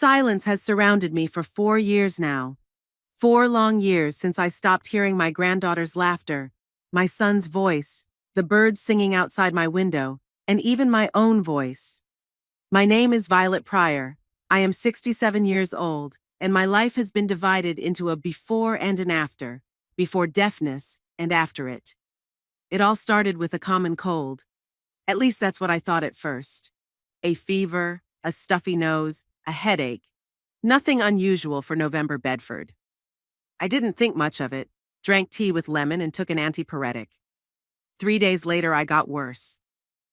Silence has surrounded me for 4 years now. 4 long years since I stopped hearing my granddaughter's laughter, my son's voice, the birds singing outside my window, and even my own voice. My name is Violet Pryor. I am 67 years old, and my life has been divided into a before and an after, before deafness and after it. It all started with a common cold. At least that's what I thought at first. A fever, a stuffy nose, a headache. Nothing unusual for November Bedford. I didn't think much of it, drank tea with lemon and took an antipyretic. 3 days later, I got worse.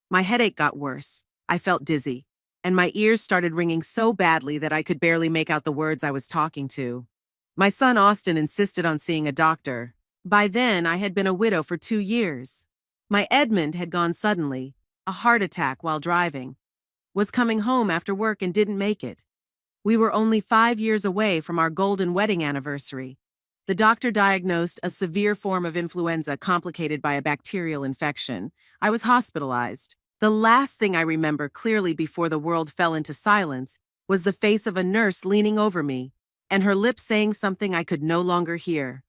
My headache got worse. I felt dizzy, and my ears started ringing so badly that I could barely make out the words I was talking to. My son Austin insisted on seeing a doctor. By then, I had been a widow for 2 years. My Edmund had gone suddenly, a heart attack while driving. Was coming home after work and didn't make it. We were only 5 years away from our golden wedding anniversary. The doctor diagnosed a severe form of influenza complicated by a bacterial infection. I was hospitalized. The last thing I remember clearly before the world fell into silence was the face of a nurse leaning over me, and her lips saying something I could no longer hear.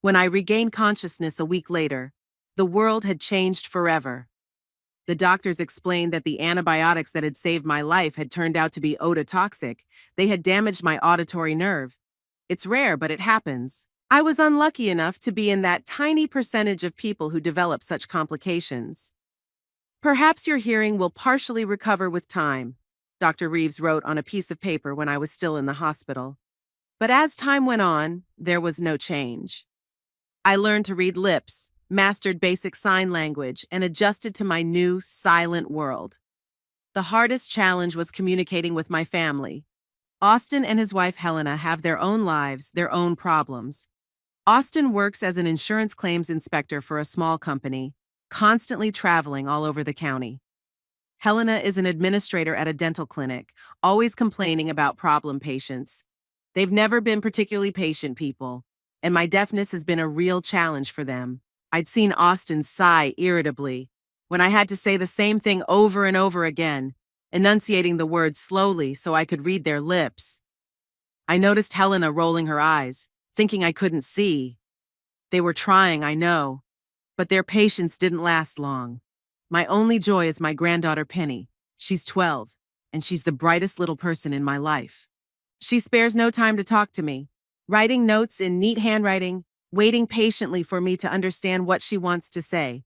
When I regained consciousness a week later, the world had changed forever. The doctors explained that the antibiotics that had saved my life had turned out to be ototoxic. They had damaged my auditory nerve. It's rare, but it happens. I was unlucky enough to be in that tiny percentage of people who develop such complications. Perhaps your hearing will partially recover with time, Dr. Reeves wrote on a piece of paper when I was still in the hospital. But as time went on, there was no change. I learned to read lips, mastered basic sign language, and adjusted to my new, silent world. The hardest challenge was communicating with my family. Austin and his wife Helena have their own lives, their own problems. Austin works as an insurance claims inspector for a small company, constantly traveling all over the county. Helena is an administrator at a dental clinic, always complaining about problem patients. They've never been particularly patient people, and my deafness has been a real challenge for them. I'd seen Austin sigh irritably when I had to say the same thing over and over again, enunciating the words slowly so I could read their lips. I noticed Helena rolling her eyes, thinking I couldn't see. They were trying, I know, but their patience didn't last long. My only joy is my granddaughter Penny. She's 12, and she's the brightest little person in my life. She spares no time to talk to me, writing notes in neat handwriting, waiting patiently for me to understand what she wants to say.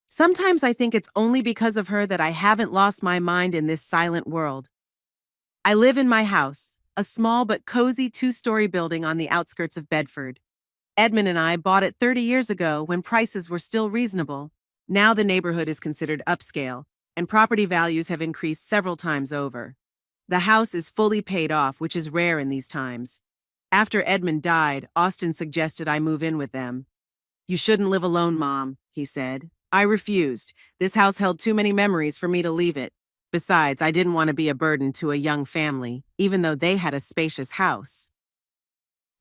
Sometimes I think it's only because of her that I haven't lost my mind in this silent world. I live in my house, a small but cozy 2-story building on the outskirts of Bedford. Edmund and I bought it 30 years ago when prices were still reasonable. Now the neighborhood is considered upscale, and property values have increased several times over. The house is fully paid off, which is rare in these times. After Edmund died, Austin suggested I move in with them. "You shouldn't live alone, Mom," he said. I refused. This house held too many memories for me to leave it. Besides, I didn't want to be a burden to a young family, even though they had a spacious house.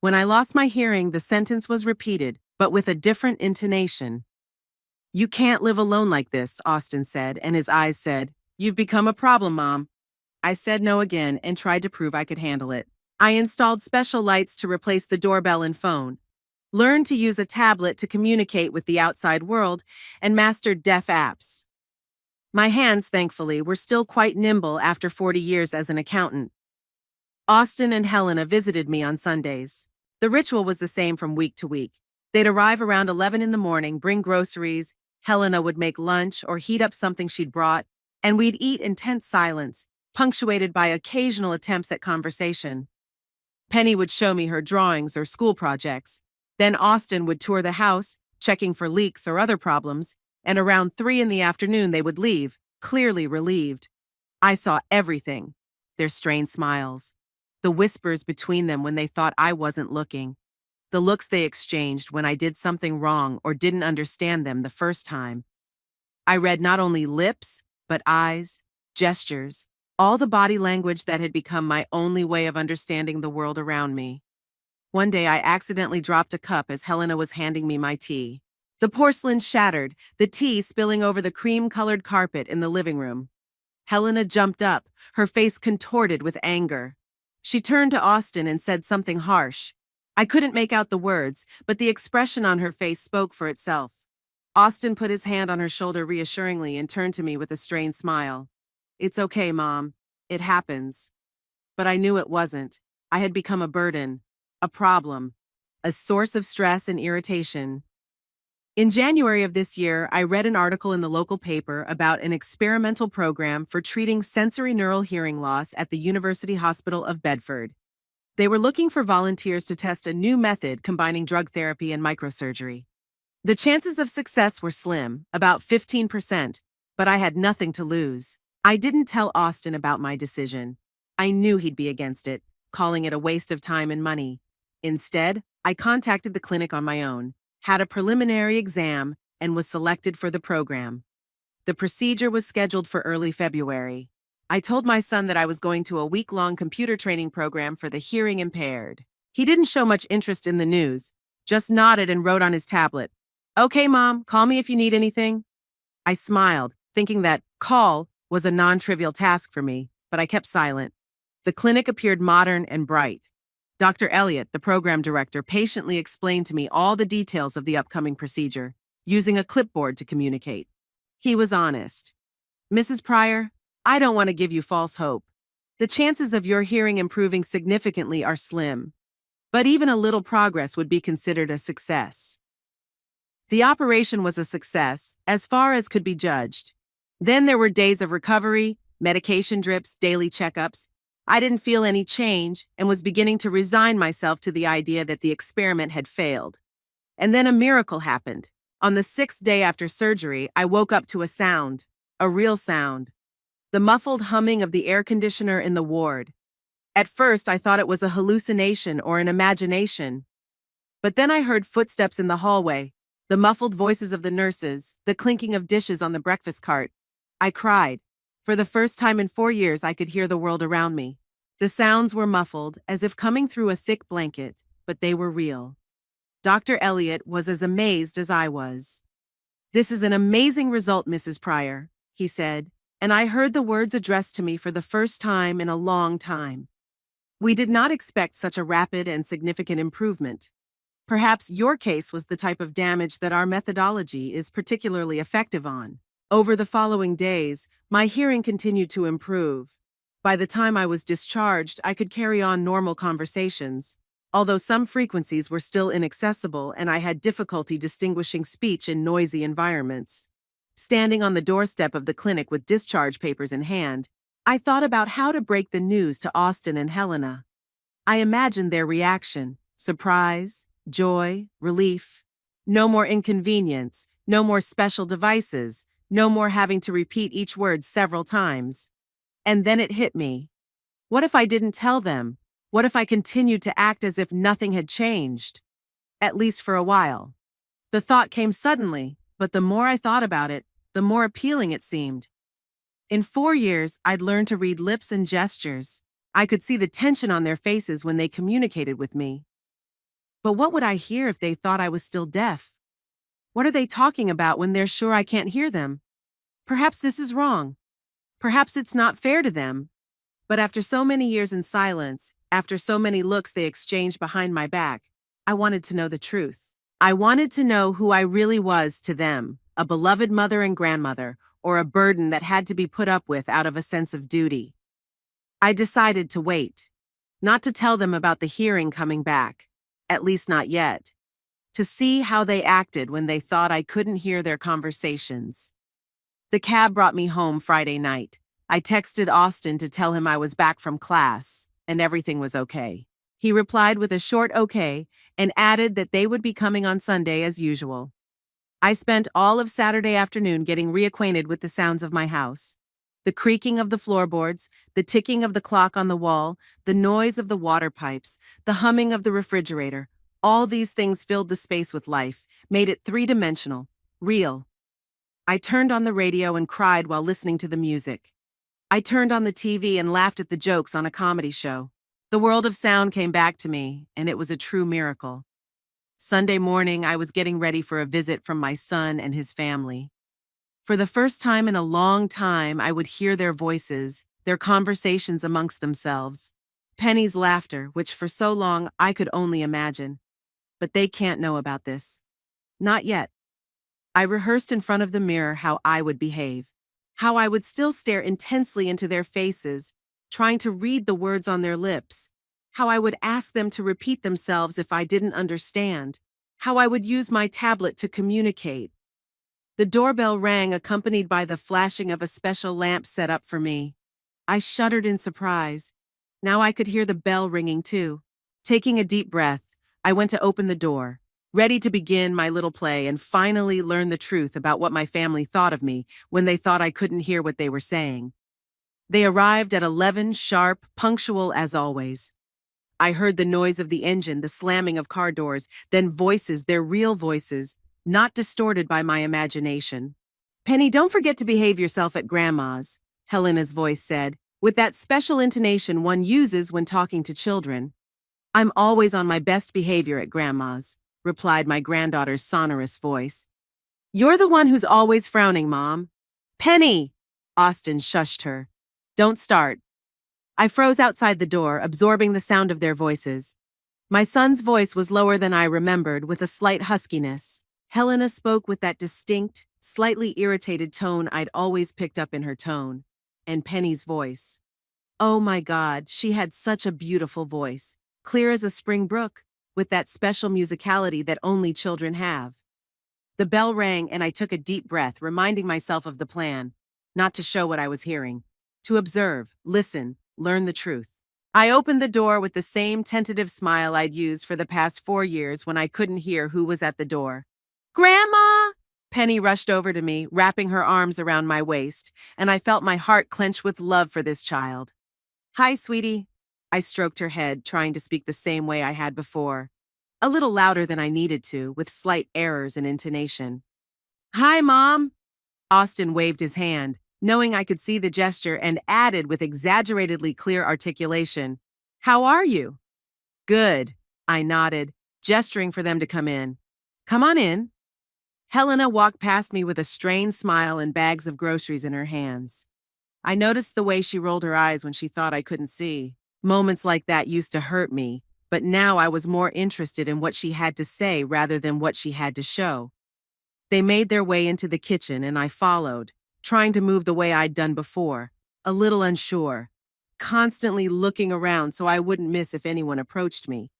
When I lost my hearing, the sentence was repeated, but with a different intonation. "You can't live alone like this," Austin said, and his eyes said, "You've become a problem, Mom." I said no again and tried to prove I could handle it. I installed special lights to replace the doorbell and phone, learned to use a tablet to communicate with the outside world, and mastered deaf apps. My hands, thankfully, were still quite nimble after 40 years as an accountant. Austin and Helena visited me on Sundays. The ritual was the same from week to week. They'd arrive around 11 in the morning, bring groceries, Helena would make lunch or heat up something she'd brought, and we'd eat in tense silence, punctuated by occasional attempts at conversation. Penny would show me her drawings or school projects. Then Austin would tour the house, checking for leaks or other problems, and around 3 in the afternoon they would leave, clearly relieved. I saw everything. Their strained smiles, the whispers between them when they thought I wasn't looking, the looks they exchanged when I did something wrong or didn't understand them the first time. I read not only lips, but eyes, gestures, all the body language that had become my only way of understanding the world around me. One day I accidentally dropped a cup as Helena was handing me my tea. The porcelain shattered, the tea spilling over the cream-colored carpet in the living room. Helena jumped up, her face contorted with anger. She turned to Austin and said something harsh. I couldn't make out the words, but the expression on her face spoke for itself. Austin put his hand on her shoulder reassuringly and turned to me with a strained smile. It's okay, Mom. It happens. But I knew it wasn't. I had become a burden, a problem, a source of stress and irritation. In January of this year, I read an article in the local paper about an experimental program for treating sensorineural hearing loss at the University Hospital of Bedford. They were looking for volunteers to test a new method combining drug therapy and microsurgery. The chances of success were slim, about 15%, but I had nothing to lose. I didn't tell Austin about my decision. I knew he'd be against it, calling it a waste of time and money. Instead, I contacted the clinic on my own, had a preliminary exam, and was selected for the program. The procedure was scheduled for early February. I told my son that I was going to a week-long computer training program for the hearing impaired. He didn't show much interest in the news, just nodded and wrote on his tablet, "Okay, Mom, call me if you need anything." I smiled, thinking that call was a non-trivial task for me, but I kept silent. The clinic appeared modern and bright. Dr. Elliott, the program director, patiently explained to me all the details of the upcoming procedure, using a clipboard to communicate. He was honest. "Mrs. Pryor, I don't want to give you false hope. The chances of your hearing improving significantly are slim, but even a little progress would be considered a success." The operation was a success, as far as could be judged. Then there were days of recovery, medication drips, daily checkups. I didn't feel any change and was beginning to resign myself to the idea that the experiment had failed. And then a miracle happened. On the 6th day after surgery, I woke up to a sound, a real sound. The muffled humming of the air conditioner in the ward. At first, I thought it was a hallucination or an imagination. But then I heard footsteps in the hallway, the muffled voices of the nurses, the clinking of dishes on the breakfast cart. I cried. For the first time in 4 years, I could hear the world around me. The sounds were muffled, as if coming through a thick blanket, but they were real. Dr. Elliott was as amazed as I was. "This is an amazing result, Mrs. Pryor," he said, and I heard the words addressed to me for the first time in a long time. "We did not expect such a rapid and significant improvement. Perhaps your case was the type of damage that our methodology is particularly effective on." Over the following days, my hearing continued to improve. By the time I was discharged, I could carry on normal conversations, although some frequencies were still inaccessible and I had difficulty distinguishing speech in noisy environments. Standing on the doorstep of the clinic with discharge papers in hand, I thought about how to break the news to Austin and Helena. I imagined their reaction: surprise, joy, relief. No more inconvenience, no more special devices, no more having to repeat each word several times. And then it hit me. What if I didn't tell them? What if I continued to act as if nothing had changed? At least for a while. The thought came suddenly, but the more I thought about it, the more appealing it seemed. In 4 years, I'd learned to read lips and gestures. I could see the tension on their faces when they communicated with me. But what would I hear if they thought I was still deaf? What are they talking about when they're sure I can't hear them? Perhaps this is wrong. Perhaps it's not fair to them. But after so many years in silence, after so many looks they exchanged behind my back, I wanted to know the truth. I wanted to know who I really was to them, a beloved mother and grandmother, or a burden that had to be put up with out of a sense of duty. I decided to wait. Not to tell them about the hearing coming back, at least not yet. To see how they acted when they thought I couldn't hear their conversations. The cab brought me home Friday night. I texted Austin to tell him I was back from class, and everything was okay. He replied with a short okay, and added that they would be coming on Sunday as usual. I spent all of Saturday afternoon getting reacquainted with the sounds of my house. The creaking of the floorboards, the ticking of the clock on the wall, the noise of the water pipes, the humming of the refrigerator. All these things filled the space with life, made it three-dimensional, real. I turned on the radio and cried while listening to the music. I turned on the TV and laughed at the jokes on a comedy show. The world of sound came back to me, and it was a true miracle. Sunday morning, I was getting ready for a visit from my son and his family. For the first time in a long time, I would hear their voices, their conversations amongst themselves. Penny's laughter, which for so long I could only imagine. But they can't know about this. Not yet. I rehearsed in front of the mirror how I would behave. How I would still stare intensely into their faces, trying to read the words on their lips. How I would ask them to repeat themselves if I didn't understand. How I would use my tablet to communicate. The doorbell rang, accompanied by the flashing of a special lamp set up for me. I shuddered in surprise. Now I could hear the bell ringing too. Taking a deep breath, I went to open the door, ready to begin my little play and finally learn the truth about what my family thought of me when they thought I couldn't hear what they were saying. They arrived at 11 sharp, punctual as always. I heard the noise of the engine, the slamming of car doors, then voices, their real voices, not distorted by my imagination. "Penny, don't forget to behave yourself at Grandma's," Helena's voice said, with that special intonation one uses when talking to children. "I'm always on my best behavior at Grandma's," replied my granddaughter's sonorous voice. "You're the one who's always frowning, Mom." "Penny!" Austin shushed her. "Don't start." I froze outside the door, absorbing the sound of their voices. My son's voice was lower than I remembered, with a slight huskiness. Helena spoke with that distinct, slightly irritated tone I'd always picked up in her tone. And Penny's voice. Oh my God, she had such a beautiful voice, clear as a spring brook, with that special musicality that only children have. The bell rang and I took a deep breath, reminding myself of the plan. Not to show what I was hearing. To observe, listen, learn the truth. I opened the door with the same tentative smile I'd used for the past 4 years when I couldn't hear who was at the door. "Grandma!" Penny rushed over to me, wrapping her arms around my waist, and I felt my heart clench with love for this child. "Hi, sweetie." I stroked her head, trying to speak the same way I had before. A little louder than I needed to, with slight errors in intonation. "Hi, Mom." Austin waved his hand, knowing I could see the gesture, and added with exaggeratedly clear articulation, "How are you?" "Good," I nodded, gesturing for them to come in. "Come on in." Helena walked past me with a strained smile and bags of groceries in her hands. I noticed the way she rolled her eyes when she thought I couldn't see. Moments like that used to hurt me, but now I was more interested in what she had to say rather than what she had to show. They made their way into the kitchen and I followed, trying to move the way I'd done before, a little unsure, constantly looking around so I wouldn't miss if anyone approached me.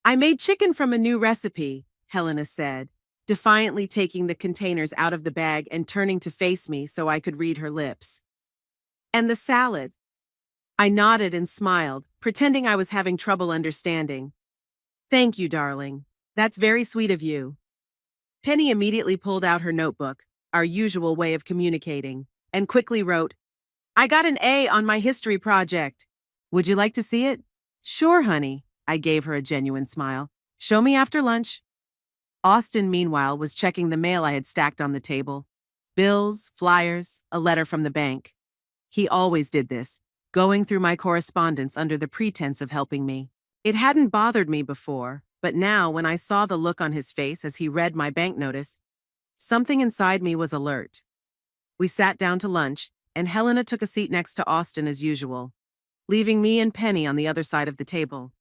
"I made chicken from a new recipe," Helena said, defiantly taking the containers out of the bag and turning to face me so I could read her lips. "And the salad." I nodded and smiled, pretending I was having trouble understanding. "Thank you, darling. That's very sweet of you." Penny immediately pulled out her notebook, our usual way of communicating, and quickly wrote, "I got an A on my history project. Would you like to see it?" "Sure, honey." I gave her a genuine smile. "Show me after lunch." Austin, meanwhile, was checking the mail I had stacked on the table. Bills, flyers, a letter from the bank. He always did this, going through my correspondence under the pretense of helping me. It hadn't bothered me before, but now when I saw the look on his face as he read my bank notice, something inside me was alert. We sat down to lunch, and Helena took a seat next to Austin as usual, leaving me and Penny on the other side of the table.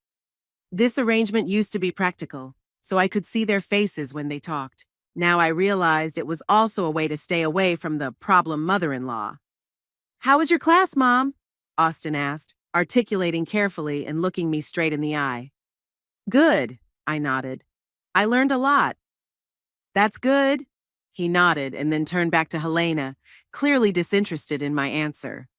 This arrangement used to be practical, so I could see their faces when they talked. Now I realized it was also a way to stay away from the problem mother-in-law. "How was your class, Mom?" Austin asked, articulating carefully and looking me straight in the eye. "Good," I nodded. "I learned a lot." "That's good." He nodded and then turned back to Helena, clearly disinterested in my answer.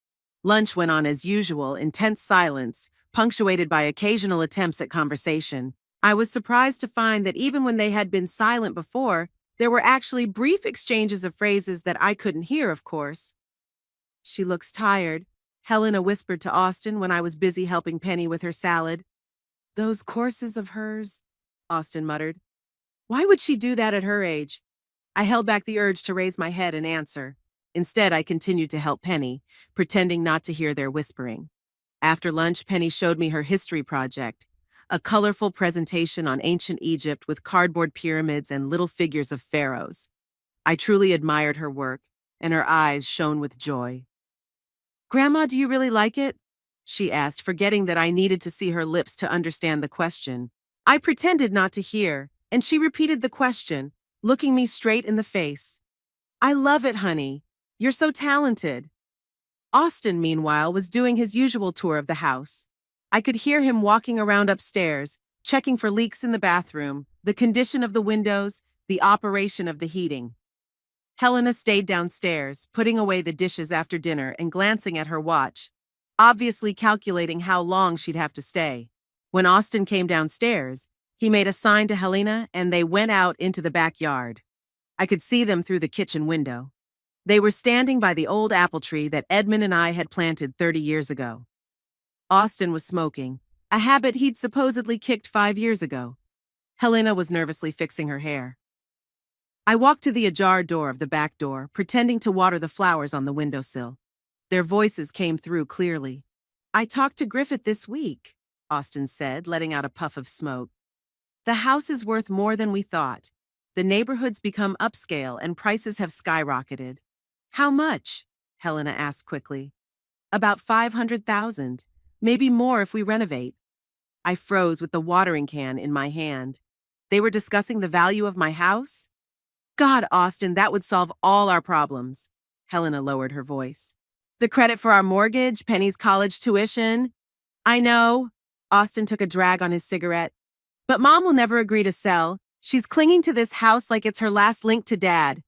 Lunch went on as usual, intense silence, punctuated by occasional attempts at conversation. I was surprised to find that even when they had been silent before, there were actually brief exchanges of phrases that I couldn't hear, of course. "She looks tired," Helena whispered to Austin when I was busy helping Penny with her salad. "Those courses of hers," Austin muttered. "Why would she do that at her age?" I held back the urge to raise my head and answer. Instead, I continued to help Penny, pretending not to hear their whispering. After lunch, Penny showed me her history project, a colorful presentation on ancient Egypt with cardboard pyramids and little figures of pharaohs. I truly admired her work, and her eyes shone with joy. "Grandma, do you really like it?" she asked, forgetting that I needed to see her lips to understand the question. I pretended not to hear, and she repeated the question, looking me straight in the face. I love it, honey. You're so talented. Austin, meanwhile, was doing his usual tour of the house. I could hear him walking around upstairs, checking for leaks in the bathroom, the condition of the windows, the operation of the heating. Helena stayed downstairs, putting away the dishes after dinner and glancing at her watch, obviously calculating how long she'd have to stay. When Austin came downstairs, he made a sign to Helena and they went out into the backyard. I could see them through the kitchen window. They were standing by the old apple tree that Edmund and I had planted 30 years ago. Austin was smoking, a habit he'd supposedly kicked 5 years ago. Helena was nervously fixing her hair. I walked to the ajar door of the back door, pretending to water the flowers on the windowsill. Their voices came through clearly. I talked to Griffith this week, Austin said, letting out a puff of smoke. The house is worth more than we thought. The neighborhood's become upscale and prices have skyrocketed. How much? Helena asked quickly. About 500,000, maybe more if we renovate. I froze with the watering can in my hand. They were discussing the value of my house? God, Austin, that would solve all our problems. Helena lowered her voice. The credit for our mortgage, Penny's college tuition. I know. Austin took a drag on his cigarette. But Mom will never agree to sell. She's clinging to this house like it's her last link to Dad.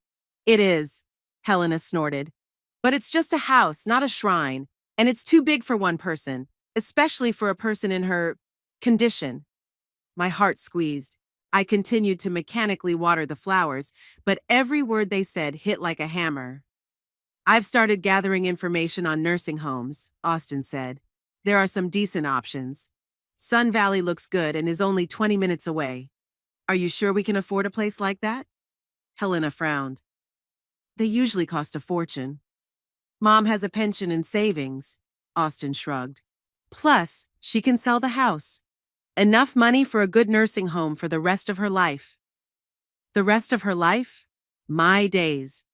It is, Helena snorted. But it's just a house, not a shrine. And it's too big for one person, especially for a person in her condition. My heart squeezed. I continued to mechanically water the flowers, but every word they said hit like a hammer. I've started gathering information on nursing homes, Austin said. There are some decent options. Sun Valley looks good and is only 20 minutes away. Are you sure we can afford a place like that? Helena frowned. They usually cost a fortune. Mom has a pension and savings, Austin shrugged. Plus, she can sell the house. Enough money for a good nursing home for the rest of her life. The rest of her life? My days.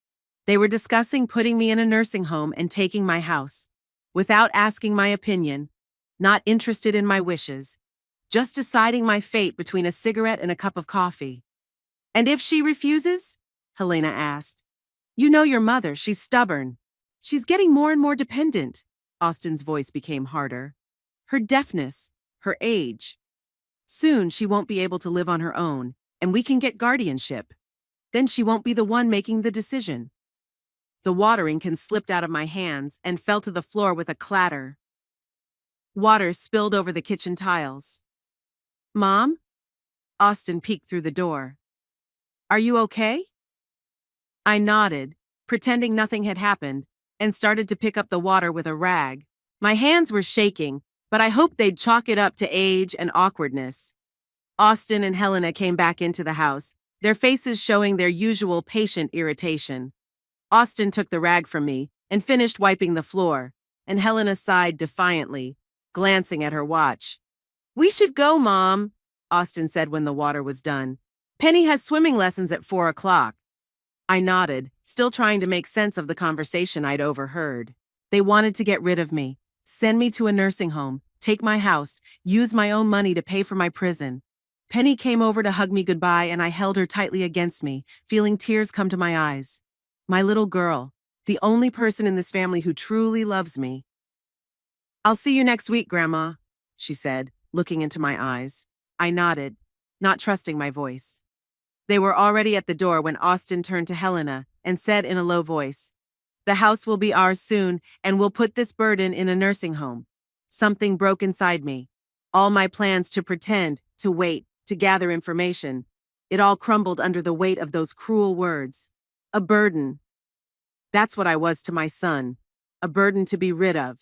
They were discussing putting me in a nursing home and taking my house, without asking my opinion, not interested in my wishes, just deciding my fate between a cigarette and a cup of coffee. And if she refuses? Helena asked. You know your mother, she's stubborn. She's getting more and more dependent. Austin's voice became harder. Her deafness, her age. Soon she won't be able to live on her own, and we can get guardianship. Then she won't be the one making the decision. The watering can slipped out of my hands and fell to the floor with a clatter. Water spilled over the kitchen tiles. Mom? Austin peeked through the door. Are you okay? I nodded, pretending nothing had happened, and started to pick up the water with a rag. My hands were shaking, but I hoped they'd chalk it up to age and awkwardness. Austin and Helena came back into the house, their faces showing their usual patient irritation. Austin took the rag from me and finished wiping the floor, and Helena sighed defiantly, glancing at her watch. We should go, Mom, Austin said when the water was done. Penny has swimming lessons at 4 o'clock. I nodded, still trying to make sense of the conversation I'd overheard. They wanted to get rid of me, send me to a nursing home, take my house, use my own money to pay for my prison. Penny came over to hug me goodbye and I held her tightly against me, feeling tears come to my eyes. My little girl, the only person in this family who truly loves me. I'll see you next week, Grandma, she said, looking into my eyes. I nodded, not trusting my voice. They were already at the door when Austin turned to Helena and said in a low voice, The house will be ours soon, and we'll put this burden in a nursing home. Something broke inside me. All my plans to pretend, to wait, to gather information. It all crumbled under the weight of those cruel words. A burden. That's what I was to my son. A burden to be rid of.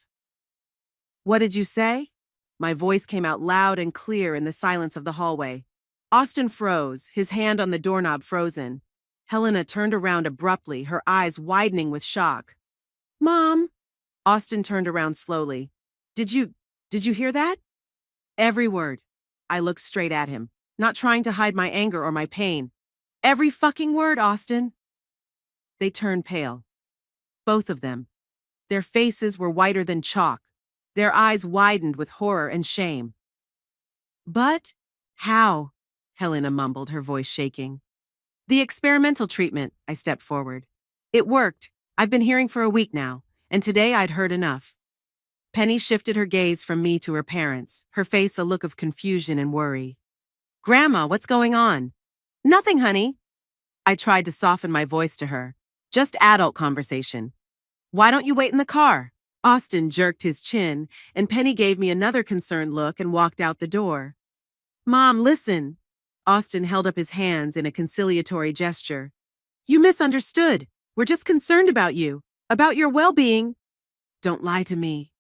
What did you say? My voice came out loud and clear in the silence of the hallway. Austin froze, his hand on the doorknob frozen. Helena turned around abruptly, her eyes widening with shock. Mom! Austin turned around slowly. Did you hear that? Every word. I looked straight at him, not trying to hide my anger or my pain. Every fucking word, Austin! They turned pale. Both of them. Their faces were whiter than chalk. Their eyes widened with horror and shame. But how? Helena mumbled, her voice shaking. The experimental treatment, I stepped forward. It worked. I've been hearing for a week now, and today I'd heard enough. Penny shifted her gaze from me to her parents, her face a look of confusion and worry. Grandma, what's going on? Nothing, honey. I tried to soften my voice to her. Just adult conversation. Why don't you wait in the car? Austin jerked his chin, and Penny gave me another concerned look and walked out the door. Mom, listen. Austin held up his hands in a conciliatory gesture. You misunderstood. We're just concerned about you, about your well-being. Don't lie to me.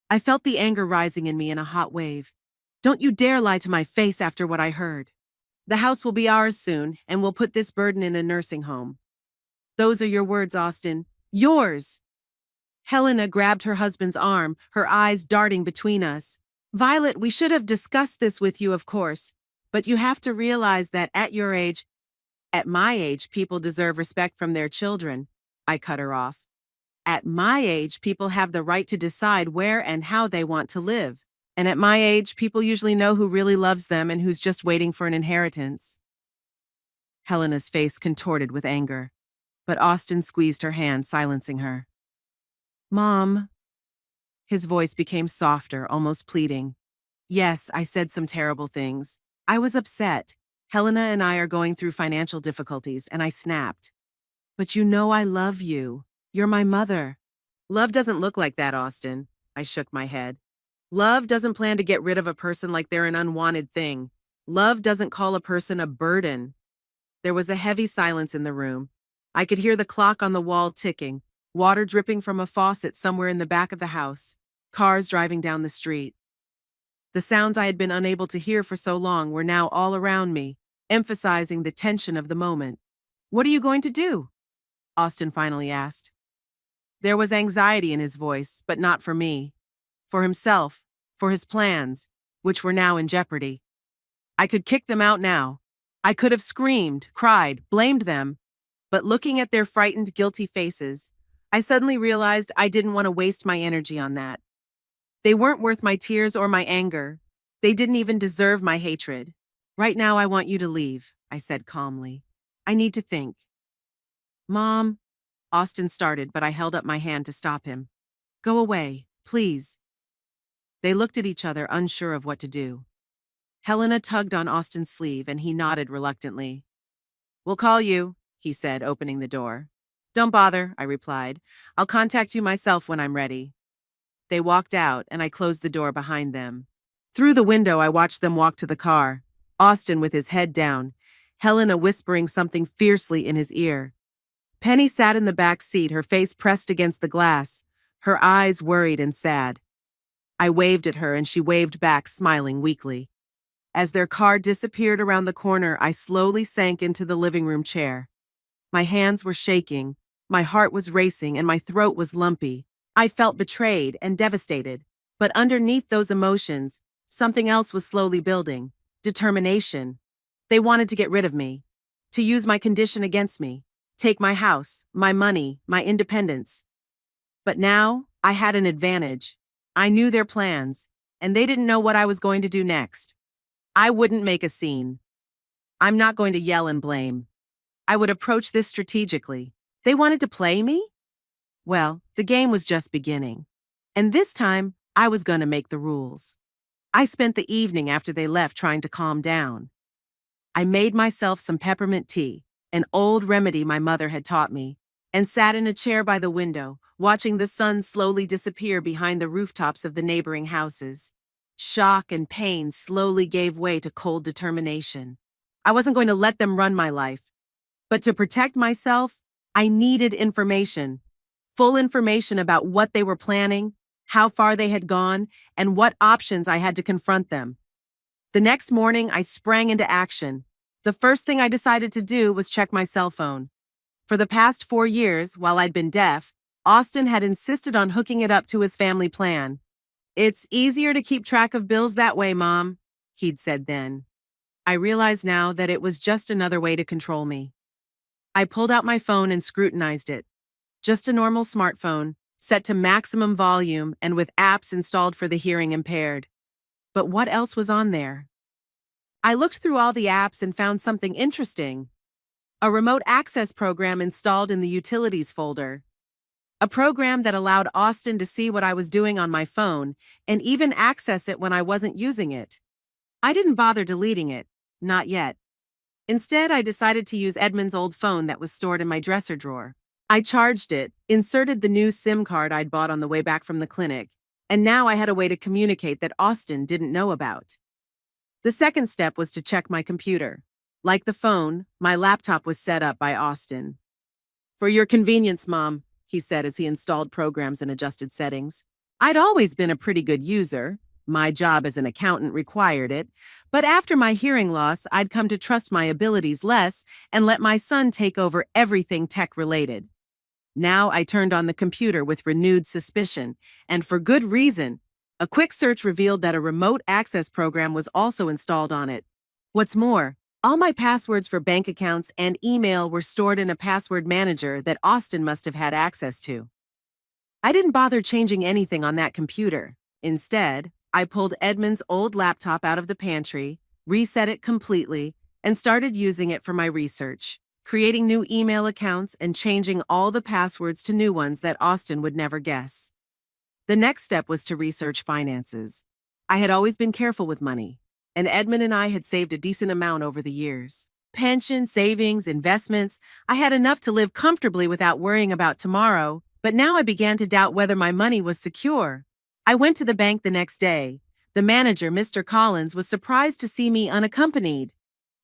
I felt the anger rising in me in a hot wave. Don't you dare lie to my face after what I heard. The house will be ours soon, and we'll put this burden in a nursing home. Those are your words, Austin. Yours! Helena grabbed her husband's arm, her eyes darting between us. Violet, we should have discussed this with you, of course, but you have to realize that at your age, at my age, people deserve respect from their children. I cut her off. At my age, people have the right to decide where and how they want to live. And at my age, people usually know who really loves them and who's just waiting for an inheritance. Helena's face contorted with anger, but Austin squeezed her hand, silencing her. Mom. His voice became softer, almost pleading. Yes, I said some terrible things. I was upset. Helena and I are going through financial difficulties, and I snapped. But you know I love you. You're my mother. Love doesn't look like that, Austin. I shook my head. Love doesn't plan to get rid of a person like they're an unwanted thing. Love doesn't call a person a burden. There was a heavy silence in the room. I could hear the clock on the wall ticking, water dripping from a faucet somewhere in the back of the house, cars driving down the street. The sounds I had been unable to hear for so long were now all around me, emphasizing the tension of the moment. What are you going to do? Austin finally asked. There was anxiety in his voice, but not for me. For himself, for his plans, which were now in jeopardy. I could kick them out now. I could have screamed, cried, blamed them, but looking at their frightened, guilty faces, I suddenly realized I didn't want to waste my energy on that. They weren't worth my tears or my anger. They didn't even deserve my hatred. Right now I want you to leave, I said calmly. I need to think. Mom, Austin started, but I held up my hand to stop him. Go away, please. They looked at each other, unsure of what to do. Helena tugged on Austin's sleeve, and he nodded reluctantly. We'll call you, he said, opening the door. Don't bother, I replied. I'll contact you myself when I'm ready. They walked out, and I closed the door behind them. Through the window, I watched them walk to the car, Austin with his head down, Helena whispering something fiercely in his ear. Penny sat in the back seat, her face pressed against the glass, her eyes worried and sad. I waved at her, and she waved back, smiling weakly. As their car disappeared around the corner, I slowly sank into the living room chair. My hands were shaking, my heart was racing, and my throat was lumpy. I felt betrayed and devastated, but underneath those emotions, something else was slowly building. Determination. They wanted to get rid of me, to use my condition against me, take my house, my money, my independence. But now, I had an advantage. I knew their plans, and they didn't know what I was going to do next. I wouldn't make a scene. I'm not going to yell and blame. I would approach this strategically. They wanted to play me? Well, the game was just beginning. And this time, I was going to make the rules. I spent the evening after they left trying to calm down. I made myself some peppermint tea, an old remedy my mother had taught me, and sat in a chair by the window, watching the sun slowly disappear behind the rooftops of the neighboring houses. Shock and pain slowly gave way to cold determination. I wasn't going to let them run my life. But to protect myself, I needed information. Full information about what they were planning, how far they had gone, and what options I had to confront them. The next morning, I sprang into action. The first thing I decided to do was check my cell phone. For the past 4 years, while I'd been deaf, Austin had insisted on hooking it up to his family plan. It's easier to keep track of bills that way, Mom, he'd said then. I realize now that it was just another way to control me. I pulled out my phone and scrutinized it. Just a normal smartphone, set to maximum volume and with apps installed for the hearing impaired. But what else was on there? I looked through all the apps and found something interesting. A remote access program installed in the utilities folder. A program that allowed Austin to see what I was doing on my phone and even access it when I wasn't using it. I didn't bother deleting it, not yet. Instead, I decided to use Edmund's old phone that was stored in my dresser drawer. I charged it, inserted the new SIM card I'd bought on the way back from the clinic, and now I had a way to communicate that Austin didn't know about. The second step was to check my computer. Like the phone, my laptop was set up by Austin. "For your convenience, Mom," he said as he installed programs and adjusted settings. I'd always been a pretty good user. My job as an accountant required it, but after my hearing loss, I'd come to trust my abilities less and let my son take over everything tech-related. Now I turned on the computer with renewed suspicion, and for good reason. A quick search revealed that a remote access program was also installed on it. What's more, all my passwords for bank accounts and email were stored in a password manager that Austin must have had access to. I didn't bother changing anything on that computer. Instead, I pulled Edmund's old laptop out of the pantry, reset it completely, and started using it for my research, creating new email accounts and changing all the passwords to new ones that Austin would never guess. The next step was to research finances. I had always been careful with money, and Edmund and I had saved a decent amount over the years. Pension, savings, investments, I had enough to live comfortably without worrying about tomorrow, but now I began to doubt whether my money was secure. I went to the bank the next day. The manager, Mr. Collins, was surprised to see me unaccompanied.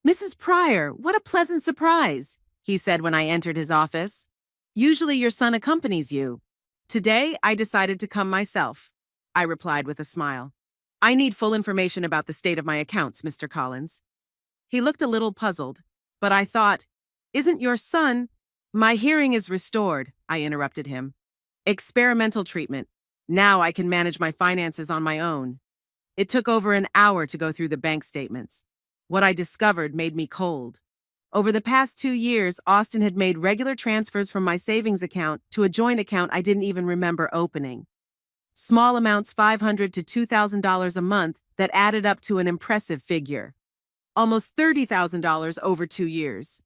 "Mrs. Pryor, what a pleasant surprise," he said when I entered his office. "Usually your son accompanies you. Today, I decided to come myself," I replied with a smile. "I need full information about the state of my accounts, Mr. Collins." He looked a little puzzled, but I thought, "Isn't your son—" "My hearing is restored," I interrupted him. "Experimental treatment. Now I can manage my finances on my own." It took over an hour to go through the bank statements. What I discovered made me cold. Over the past 2 years, Austin had made regular transfers from my savings account to a joint account I didn't even remember opening. Small amounts, $500 to $2,000 a month, that added up to an impressive figure. Almost $30,000 over 2 years.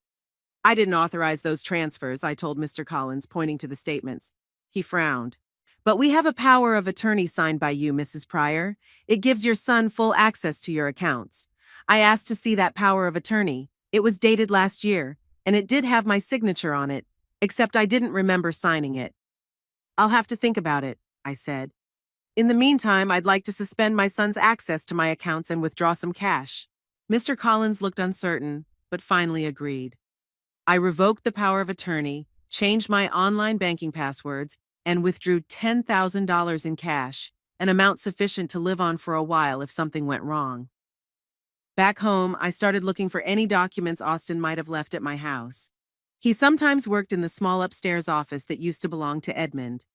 "I didn't authorize those transfers," I told Mr. Collins, pointing to the statements. He frowned. "But we have a power of attorney signed by you, Mrs. Pryor. It gives your son full access to your accounts. I asked to see that power of attorney. It was dated last year, and it did have my signature on it, except I didn't remember signing it." "I'll have to think about it," I said. "In the meantime, I'd like to suspend my son's access to my accounts and withdraw some cash." Mr. Collins looked uncertain, but finally agreed. I revoked the power of attorney, changed my online banking passwords, and withdrew $10,000 in cash, an amount sufficient to live on for a while if something went wrong. Back home, I started looking for any documents Austin might have left at my house. He sometimes worked in the small upstairs office that used to belong to Edmund.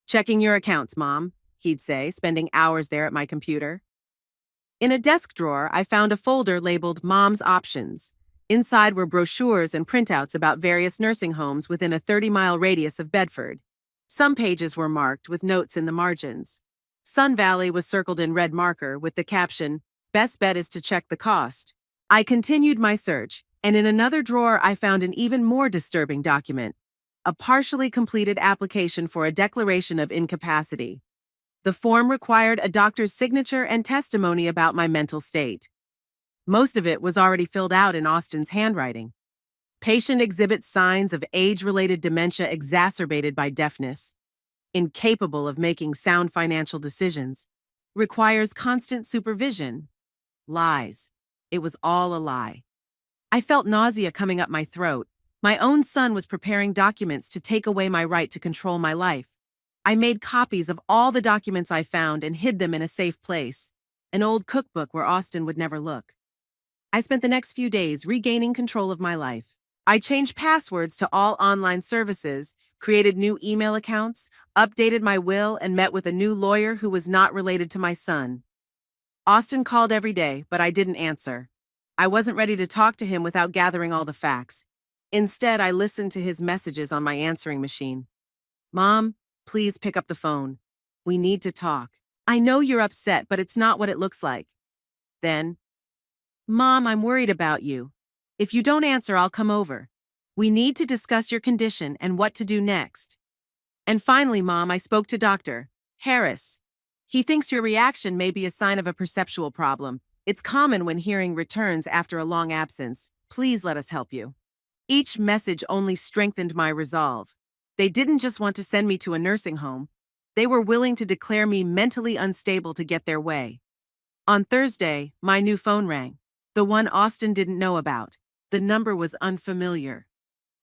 "Checking your accounts, Mom," he'd say, spending hours there at my computer. In a desk drawer, I found a folder labeled Mom's Options. Inside were brochures and printouts about various nursing homes within a 30-mile radius of Bedford. Some pages were marked with notes in the margins. Sun Valley was circled in red marker with the caption, "Best bet is to check the cost." I continued my search, and in another drawer I found an even more disturbing document, a partially completed application for a declaration of incapacity. The form required a doctor's signature and testimony about my mental state. Most of it was already filled out in Austin's handwriting. Patient exhibits signs of age-related dementia exacerbated by deafness. Incapable of making sound financial decisions. Requires constant supervision. Lies. It was all a lie. I felt nausea coming up my throat. My own son was preparing documents to take away my right to control my life. I made copies of all the documents I found and hid them in a safe place, an old cookbook where Austin would never look. I spent the next few days regaining control of my life. I changed passwords to all online services, created new email accounts, updated my will, and met with a new lawyer who was not related to my son. Austin called every day, but I didn't answer. I wasn't ready to talk to him without gathering all the facts. Instead, I listened to his messages on my answering machine. "Mom, Please pick up the phone. We need to talk. I know you're upset, but it's not what it looks like. Then, Mom, I'm worried about you. If you don't answer, I'll come over. We need to discuss your condition and what to do next. And finally, Mom, I spoke to Dr. Harris. He thinks your reaction may be a sign of a perceptual problem. It's common when hearing returns after a long absence. Please let us help you. Each message only strengthened my resolve. They didn't just want to send me to a nursing home. They were willing to declare me mentally unstable to get their way. On Thursday, my new phone rang. The one Austin didn't know about. The number was unfamiliar.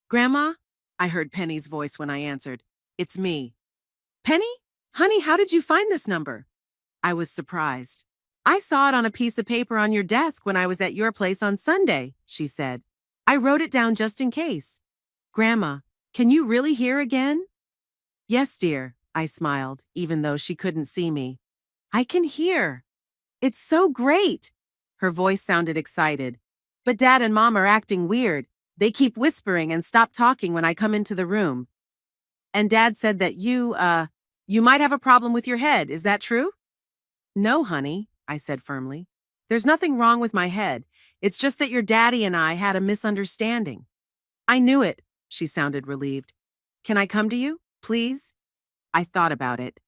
Grandma? I heard Penny's voice when I answered. It's me. Penny? Honey, how did you find this number? I was surprised. I saw it on a piece of paper on your desk when I was at your place on Sunday, she said. I wrote it down just in case. Grandma, can you really hear again? Yes, dear, I smiled, even though she couldn't see me. I can hear. It's so great. Her voice sounded excited. But Dad and Mom are acting weird. They keep whispering and stop talking when I come into the room. And Dad said that you might have a problem with your head. Is that true? No, honey, I said firmly. There's nothing wrong with my head. It's just that your daddy and I had a misunderstanding. I knew it, she sounded relieved. Can I come to you, please? I thought about it.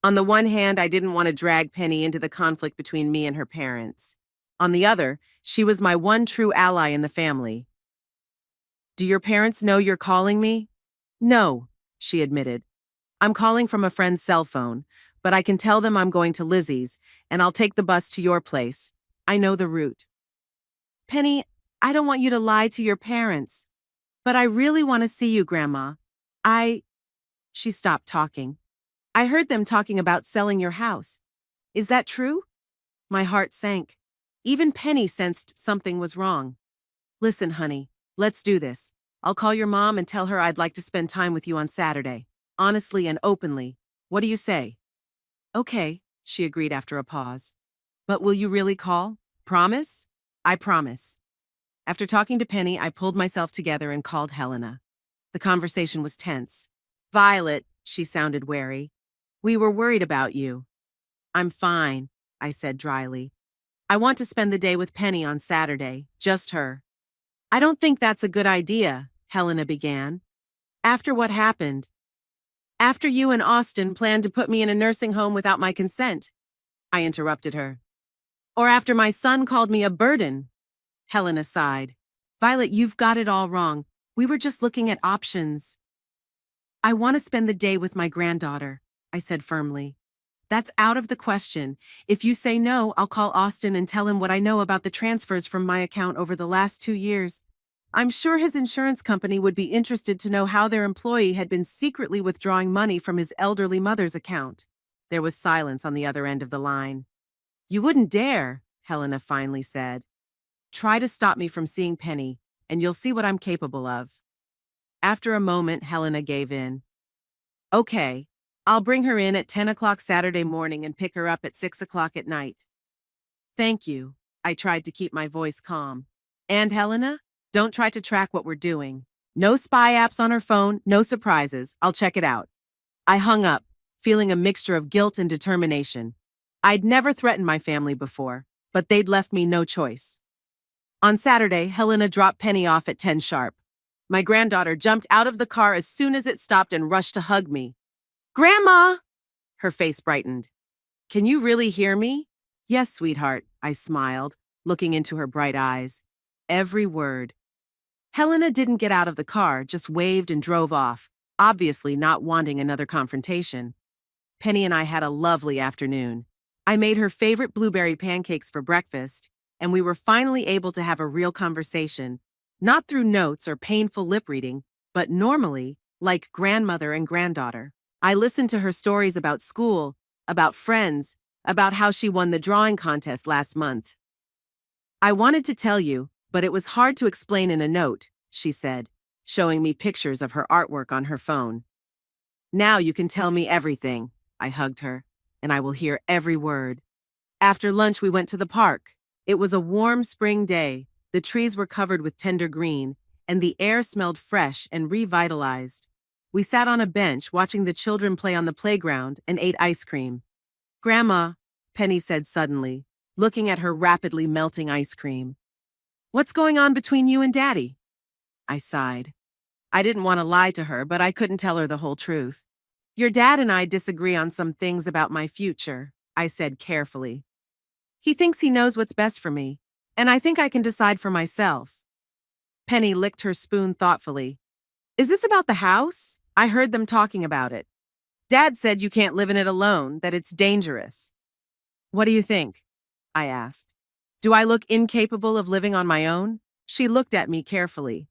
On the one hand, I didn't want to drag Penny into the conflict between me and her parents. On the other, she was my one true ally in the family. Do your parents know you're calling me? No, she admitted. I'm calling from a friend's cell phone, but I can tell them I'm going to Lizzie's, and I'll take the bus to your place. I know the route. Penny, I don't want you to lie to your parents, but I really want to see you, Grandma. She stopped talking. I heard them talking about selling your house. Is that true? My heart sank. Even Penny sensed something was wrong. Listen, honey, let's do this. I'll call your mom and tell her I'd like to spend time with you on Saturday, honestly and openly. What do you say? Okay, she agreed after a pause. But will you really call? Promise? I promise. After talking to Penny, I pulled myself together and called Helena. The conversation was tense. Violet, she sounded wary. We were worried about you. I'm fine, I said dryly. I want to spend the day with Penny on Saturday, just her. I don't think that's a good idea, Helena began. After what happened? After you and Austin planned to put me in a nursing home without my consent, I interrupted her. Or after my son called me a burden. Helena sighed. Violet, you've got it all wrong. We were just looking at options. I want to spend the day with my granddaughter, I said firmly. That's out of the question. If you say no, I'll call Austin and tell him what I know about the transfers from my account over the last 2 years. I'm sure his insurance company would be interested to know how their employee had been secretly withdrawing money from his elderly mother's account. There was silence on the other end of the line. You wouldn't dare, Helena finally said. Try to stop me from seeing Penny, and you'll see what I'm capable of. After a moment, Helena gave in. Okay, I'll bring her in at 10 o'clock Saturday morning and pick her up at 6 o'clock at night. Thank you. I tried to keep my voice calm. And Helena, don't try to track what we're doing. No spy apps on her phone, no surprises. I'll check it out. I hung up, feeling a mixture of guilt and determination. I'd never threatened my family before, but they'd left me no choice. On Saturday, Helena dropped Penny off at 10 sharp. My granddaughter jumped out of the car as soon as it stopped and rushed to hug me. Grandma! Her face brightened. Can you really hear me? Yes, sweetheart, I smiled, looking into her bright eyes. Every word. Helena didn't get out of the car, just waved and drove off, obviously not wanting another confrontation. Penny and I had a lovely afternoon. I made her favorite blueberry pancakes for breakfast, and we were finally able to have a real conversation, not through notes or painful lip reading, but normally, like grandmother and granddaughter. I listened to her stories about school, about friends, about how she won the drawing contest last month. I wanted to tell you, but it was hard to explain in a note, she said, showing me pictures of her artwork on her phone. Now you can tell me everything, I hugged her, and I will hear every word. After lunch, we went to the park. It was a warm spring day. The trees were covered with tender green, and the air smelled fresh and revitalized. We sat on a bench watching the children play on the playground and ate ice cream. Grandma, Penny said suddenly, looking at her rapidly melting ice cream. What's going on between you and Daddy? I sighed. I didn't want to lie to her, but I couldn't tell her the whole truth. Your dad and I disagree on some things about my future, I said carefully. He thinks he knows what's best for me, and I think I can decide for myself. Penny licked her spoon thoughtfully. Is this about the house? I heard them talking about it. Dad said you can't live in it alone, that it's dangerous. What do you think? I asked. Do I look incapable of living on my own? She looked at me carefully.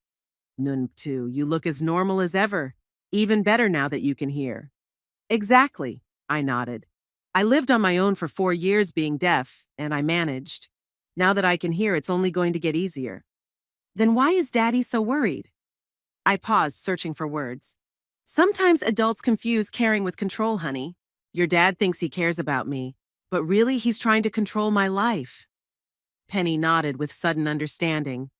None too, you look as normal as ever. Even better now that you can hear. Exactly, I nodded. I lived on my own for 4 years being deaf, and I managed. Now that I can hear, it's only going to get easier. Then why is Daddy so worried? I paused, searching for words. Sometimes adults confuse caring with control, honey. Your dad thinks he cares about me, but really he's trying to control my life. Penny nodded with sudden understanding.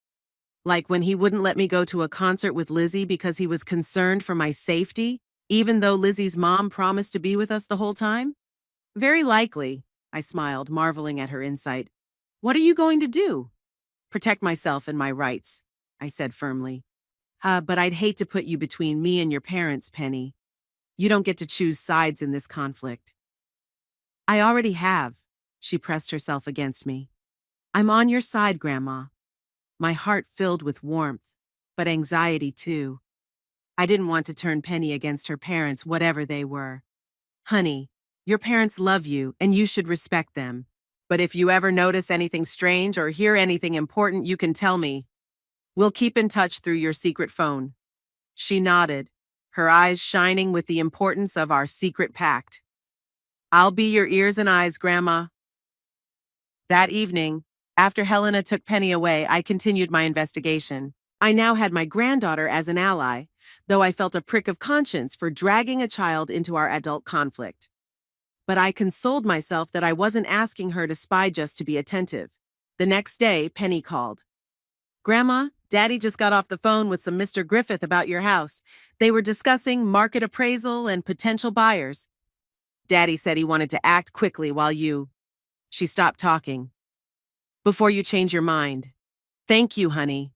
Like when he wouldn't let me go to a concert with Lizzie because he was concerned for my safety, even though Lizzie's mom promised to be with us the whole time? Very likely, I smiled, marveling at her insight. What are you going to do? Protect myself and my rights, I said firmly. But I'd hate to put you between me and your parents, Penny. You don't get to choose sides in this conflict. I already have, she pressed herself against me. I'm on your side, Grandma. My heart filled with warmth, but anxiety too. I didn't want to turn Penny against her parents, whatever they were. Honey, your parents love you, and you should respect them. But if you ever notice anything strange or hear anything important, you can tell me. We'll keep in touch through your secret phone. She nodded, her eyes shining with the importance of our secret pact. I'll be your ears and eyes, Grandma. That evening, after Helena took Penny away, I continued my investigation. I now had my granddaughter as an ally, though I felt a prick of conscience for dragging a child into our adult conflict. But I consoled myself that I wasn't asking her to spy just to be attentive. The next day, Penny called. Grandma, Daddy just got off the phone with some Mr. Griffith about your house. They were discussing market appraisal and potential buyers. Daddy said he wanted to act quickly while you... She stopped talking. Before you change your mind. Thank you, honey.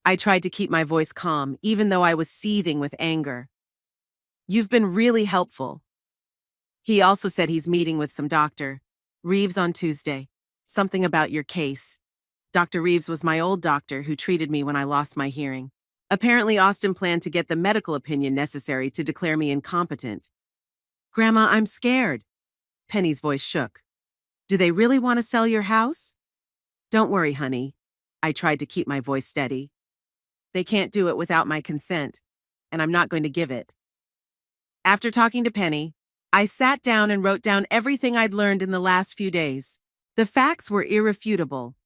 I tried to keep my voice calm, even though I was seething with anger. You've been really helpful. He also said he's meeting with some Dr. Reeves on Tuesday. Something about your case. Dr. Reeves was my old doctor who treated me when I lost my hearing. Apparently, Austin planned to get the medical opinion necessary to declare me incompetent. Grandma, I'm scared. Penny's voice shook. Do they really want to sell your house? Don't worry, honey. I tried to keep my voice steady. They can't do it without my consent, and I'm not going to give it. After talking to Penny, I sat down and wrote down everything I'd learned in the last few days. The facts were irrefutable.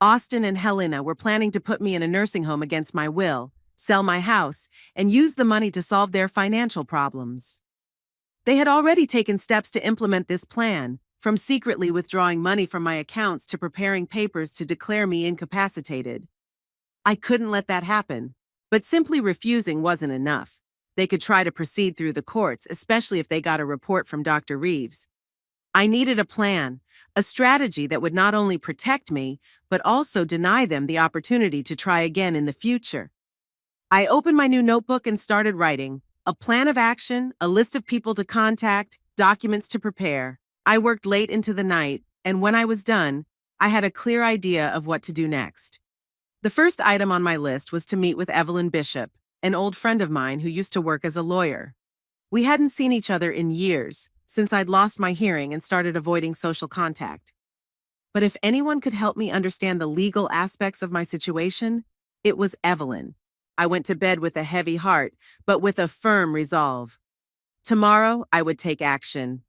Austin and Helena were planning to put me in a nursing home against my will, sell my house, and use the money to solve their financial problems. They had already taken steps to implement this plan, from secretly withdrawing money from my accounts to preparing papers to declare me incapacitated. I couldn't let that happen, but simply refusing wasn't enough. They could try to proceed through the courts, especially if they got a report from Dr. Reeves. I needed a plan, a strategy that would not only protect me, but also deny them the opportunity to try again in the future. I opened my new notebook and started writing. A plan of action, a list of people to contact, documents to prepare. I worked late into the night, and when I was done, I had a clear idea of what to do next. The first item on my list was to meet with Evelyn Bishop, an old friend of mine who used to work as a lawyer. We hadn't seen each other in years, since I'd lost my hearing and started avoiding social contact. But if anyone could help me understand the legal aspects of my situation, it was Evelyn. I went to bed with a heavy heart, but with a firm resolve. Tomorrow, I would take action.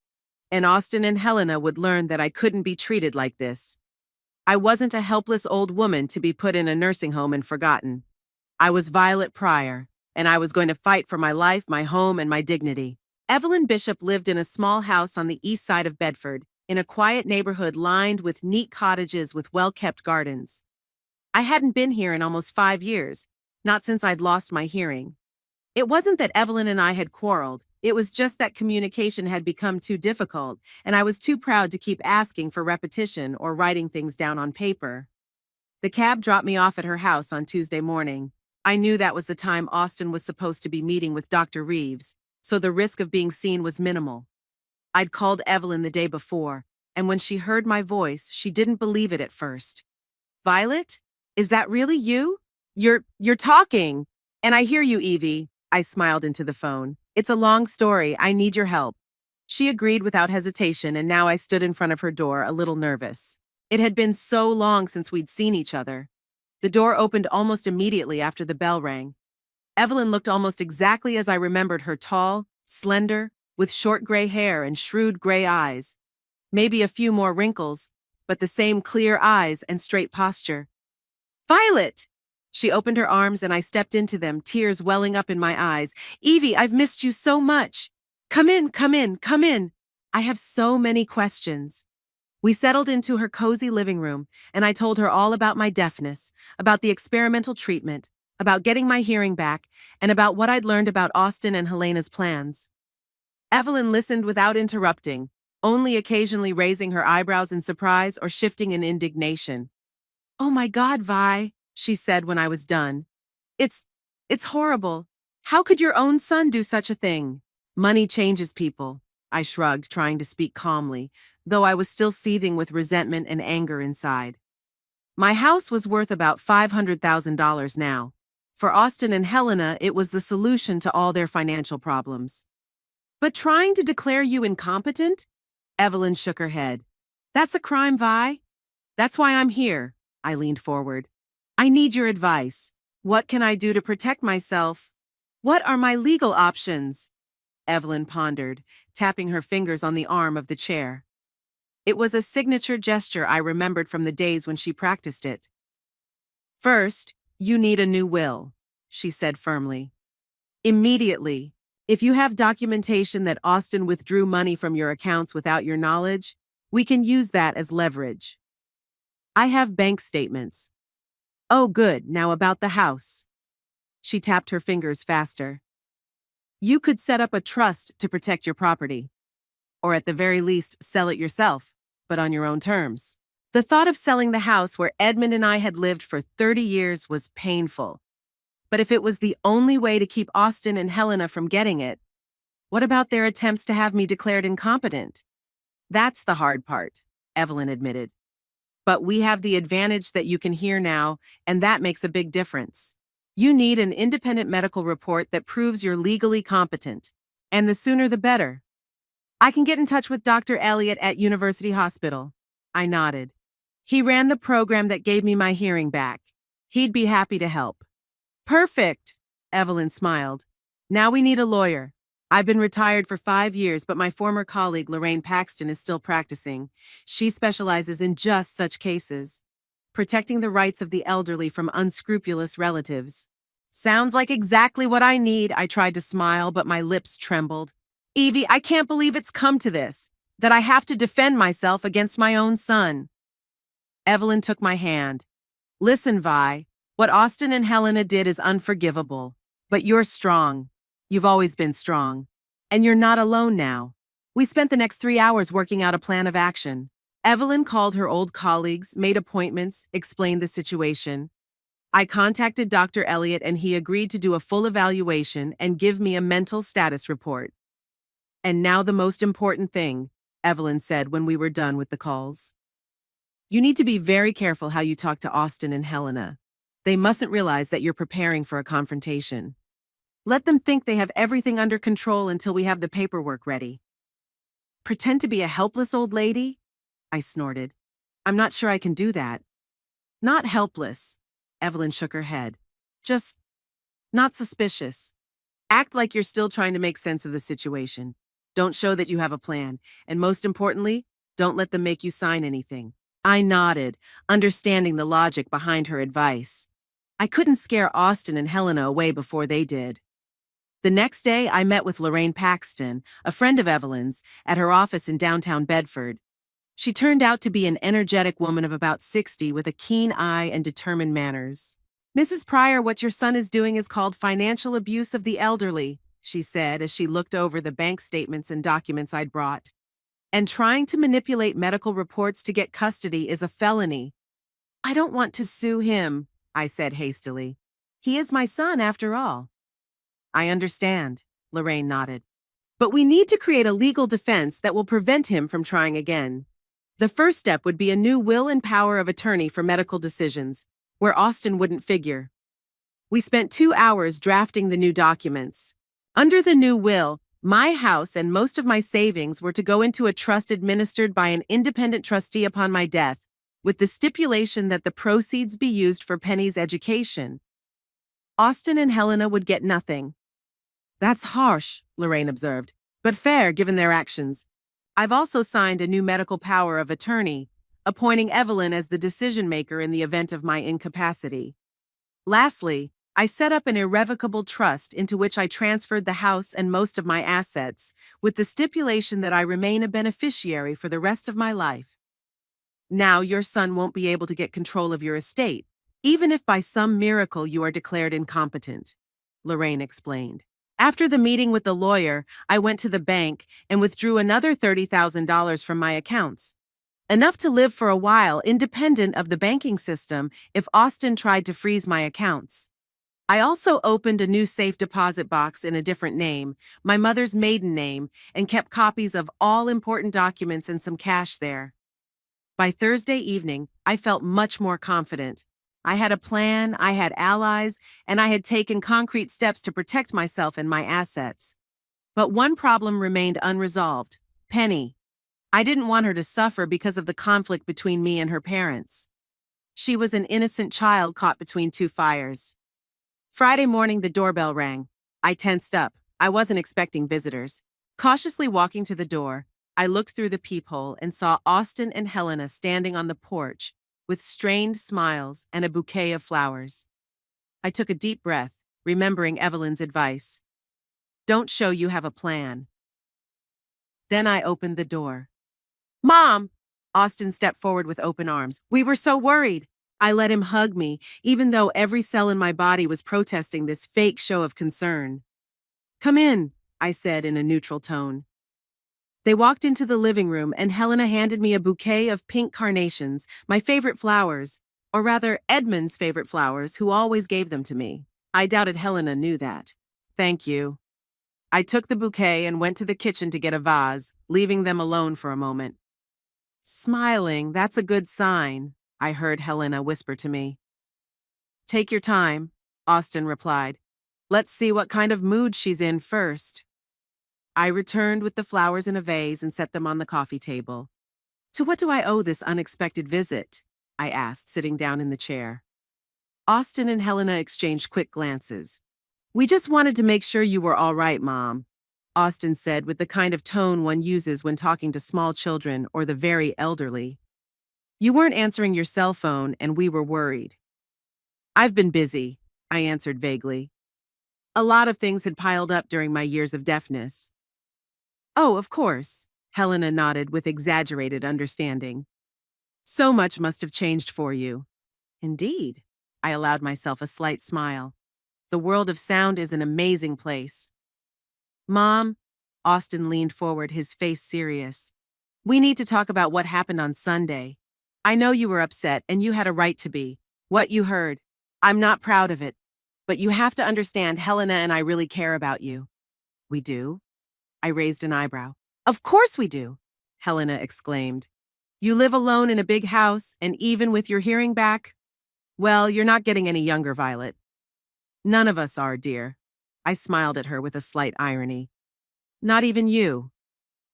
And Austin and Helena would learn that I couldn't be treated like this. I wasn't a helpless old woman to be put in a nursing home and forgotten. I was Violet Pryor, and I was going to fight for my life, my home, and my dignity. Evelyn Bishop lived in a small house on the east side of Bedford, in a quiet neighborhood lined with neat cottages with well-kept gardens. I hadn't been here in almost 5 years, not since I'd lost my hearing. It wasn't that Evelyn and I had quarreled, it was just that communication had become too difficult, and I was too proud to keep asking for repetition or writing things down on paper. The cab dropped me off at her house on Tuesday morning. I knew that was the time Austin was supposed to be meeting with Dr. Reeves, so the risk of being seen was minimal. I'd called Evelyn the day before, and when she heard my voice, she didn't believe it at first. Violet? Is that really you? You're talking. And I hear you, Evie. I smiled into the phone. It's a long story. I need your help. She agreed without hesitation, and now I stood in front of her door, a little nervous. It had been so long since we'd seen each other. The door opened almost immediately after the bell rang. Evelyn looked almost exactly as I remembered her, tall, slender, with short gray hair and shrewd gray eyes. Maybe a few more wrinkles, but the same clear eyes and straight posture. Violet! She opened her arms and I stepped into them, tears welling up in my eyes. Evie, I've missed you so much. Come in, come in, come in. I have so many questions. We settled into her cozy living room, and I told her all about my deafness, about the experimental treatment, about getting my hearing back, and about what I'd learned about Austin and Helena's plans. Evelyn listened without interrupting, only occasionally raising her eyebrows in surprise or shifting in indignation. Oh my God, Vi, she said when I was done. It's horrible. How could your own son do such a thing? Money changes people, I shrugged, trying to speak calmly, though I was still seething with resentment and anger inside. My house was worth about $500,000 now. For Austin and Helena, it was the solution to all their financial problems. But trying to declare you incompetent? Evelyn shook her head. That's a crime, Vi. That's why I'm here. I leaned forward. I need your advice. What can I do to protect myself? What are my legal options? Evelyn pondered, tapping her fingers on the arm of the chair. It was a signature gesture I remembered from the days when she practiced it. First, you need a new will, she said firmly. Immediately. If you have documentation that Austin withdrew money from your accounts without your knowledge, we can use that as leverage. I have bank statements. Oh, good. Now about the house. She tapped her fingers faster. You could set up a trust to protect your property. Or at the very least, sell it yourself, but on your own terms. The thought of selling the house where Edmund and I had lived for 30 years was painful. But if it was the only way to keep Austin and Helena from getting it, what about their attempts to have me declared incompetent? That's the hard part, Evelyn admitted. But we have the advantage that you can hear now, and that makes a big difference. You need an independent medical report that proves you're legally competent, and the sooner the better. I can get in touch with Dr. Elliott at University Hospital. I nodded. He ran the program that gave me my hearing back. He'd be happy to help. Perfect, Evelyn smiled. Now we need a lawyer. I've been retired for 5 years, but my former colleague, Lorraine Paxton, is still practicing. She specializes in just such cases, protecting the rights of the elderly from unscrupulous relatives. Sounds like exactly what I need. I tried to smile, but my lips trembled. Evie, I can't believe it's come to this, that I have to defend myself against my own son. Evelyn took my hand. Listen, Vi, what Austin and Helena did is unforgivable, but you're strong. You've always been strong. And you're not alone now. We spent the next 3 hours working out a plan of action. Evelyn called her old colleagues, made appointments, explained the situation. I contacted Dr. Elliott and he agreed to do a full evaluation and give me a mental status report. And now the most important thing, Evelyn said when we were done with the calls. You need to be very careful how you talk to Austin and Helena. They mustn't realize that you're preparing for a confrontation. Let them think they have everything under control until we have the paperwork ready. Pretend to be a helpless old lady? I snorted. I'm not sure I can do that. Not helpless. Evelyn shook her head. Just not suspicious. Act like you're still trying to make sense of the situation. Don't show that you have a plan. And most importantly, don't let them make you sign anything. I nodded, understanding the logic behind her advice. I couldn't scare Austin and Helena away before they did. The next day, I met with Lorraine Paxton, a friend of Evelyn's, at her office in downtown Bedford. She turned out to be an energetic woman of about 60 with a keen eye and determined manners. Mrs. Pryor, what your son is doing is called financial abuse of the elderly, she said as she looked over the bank statements and documents I'd brought. And trying to manipulate medical reports to get custody is a felony. I don't want to sue him, I said hastily. He is my son, after all. I understand, Lorraine nodded. But we need to create a legal defense that will prevent him from trying again. The first step would be a new will and power of attorney for medical decisions, where Austin wouldn't figure. We spent 2 hours drafting the new documents. Under the new will, my house and most of my savings were to go into a trust administered by an independent trustee upon my death, with the stipulation that the proceeds be used for Penny's education. Austin and Helena would get nothing. That's harsh, Lorraine observed, but fair given their actions. I've also signed a new medical power of attorney, appointing Evelyn as the decision-maker in the event of my incapacity. Lastly, I set up an irrevocable trust into which I transferred the house and most of my assets, with the stipulation that I remain a beneficiary for the rest of my life. Now your son won't be able to get control of your estate, even if by some miracle you are declared incompetent, Lorraine explained. After the meeting with the lawyer, I went to the bank and withdrew another $30,000 from my accounts. Enough to live for a while independent of the banking system if Austin tried to freeze my accounts. I also opened a new safe deposit box in a different name, my mother's maiden name, and kept copies of all important documents and some cash there. By Thursday evening, I felt much more confident. I had a plan, I had allies, and I had taken concrete steps to protect myself and my assets. But one problem remained unresolved: Penny. I didn't want her to suffer because of the conflict between me and her parents. She was an innocent child caught between two fires. Friday morning, the doorbell rang. I tensed up. I wasn't expecting visitors. Cautiously walking to the door, I looked through the peephole and saw Austin and Helena standing on the porch with strained smiles and a bouquet of flowers. I took a deep breath, remembering Evelyn's advice. Don't show you have a plan. Then I opened the door. Mom! Austin stepped forward with open arms. We were so worried. I let him hug me, even though every cell in my body was protesting this fake show of concern. Come in, I said in a neutral tone. They walked into the living room and Helena handed me a bouquet of pink carnations, my favorite flowers, or rather Edmund's favorite flowers, who always gave them to me. I doubted Helena knew that. Thank you. I took the bouquet and went to the kitchen to get a vase, leaving them alone for a moment. Smiling, that's a good sign, I heard Helena whisper to me. Take your time, Austin replied. Let's see what kind of mood she's in first. I returned with the flowers in a vase and set them on the coffee table. To what do I owe this unexpected visit? I asked, sitting down in the chair. Austin and Helena exchanged quick glances. We just wanted to make sure you were all right, Mom, Austin said with the kind of tone one uses when talking to small children or the very elderly. You weren't answering your cell phone and we were worried. I've been busy, I answered vaguely. A lot of things had piled up during my years of deafness. Oh, of course, Helena nodded with exaggerated understanding. So much must have changed for you. Indeed, I allowed myself a slight smile. The world of sound is an amazing place. Mom, Austin leaned forward, his face serious. We need to talk about what happened on Sunday. I know you were upset and you had a right to be. What you heard. I'm not proud of it. But you have to understand Helena and I really care about you. We do? I raised an eyebrow. Of course we do, Helena exclaimed. You live alone in a big house, and even with your hearing back, well, you're not getting any younger, Violet. None of us are, dear. I smiled at her with a slight irony. Not even you.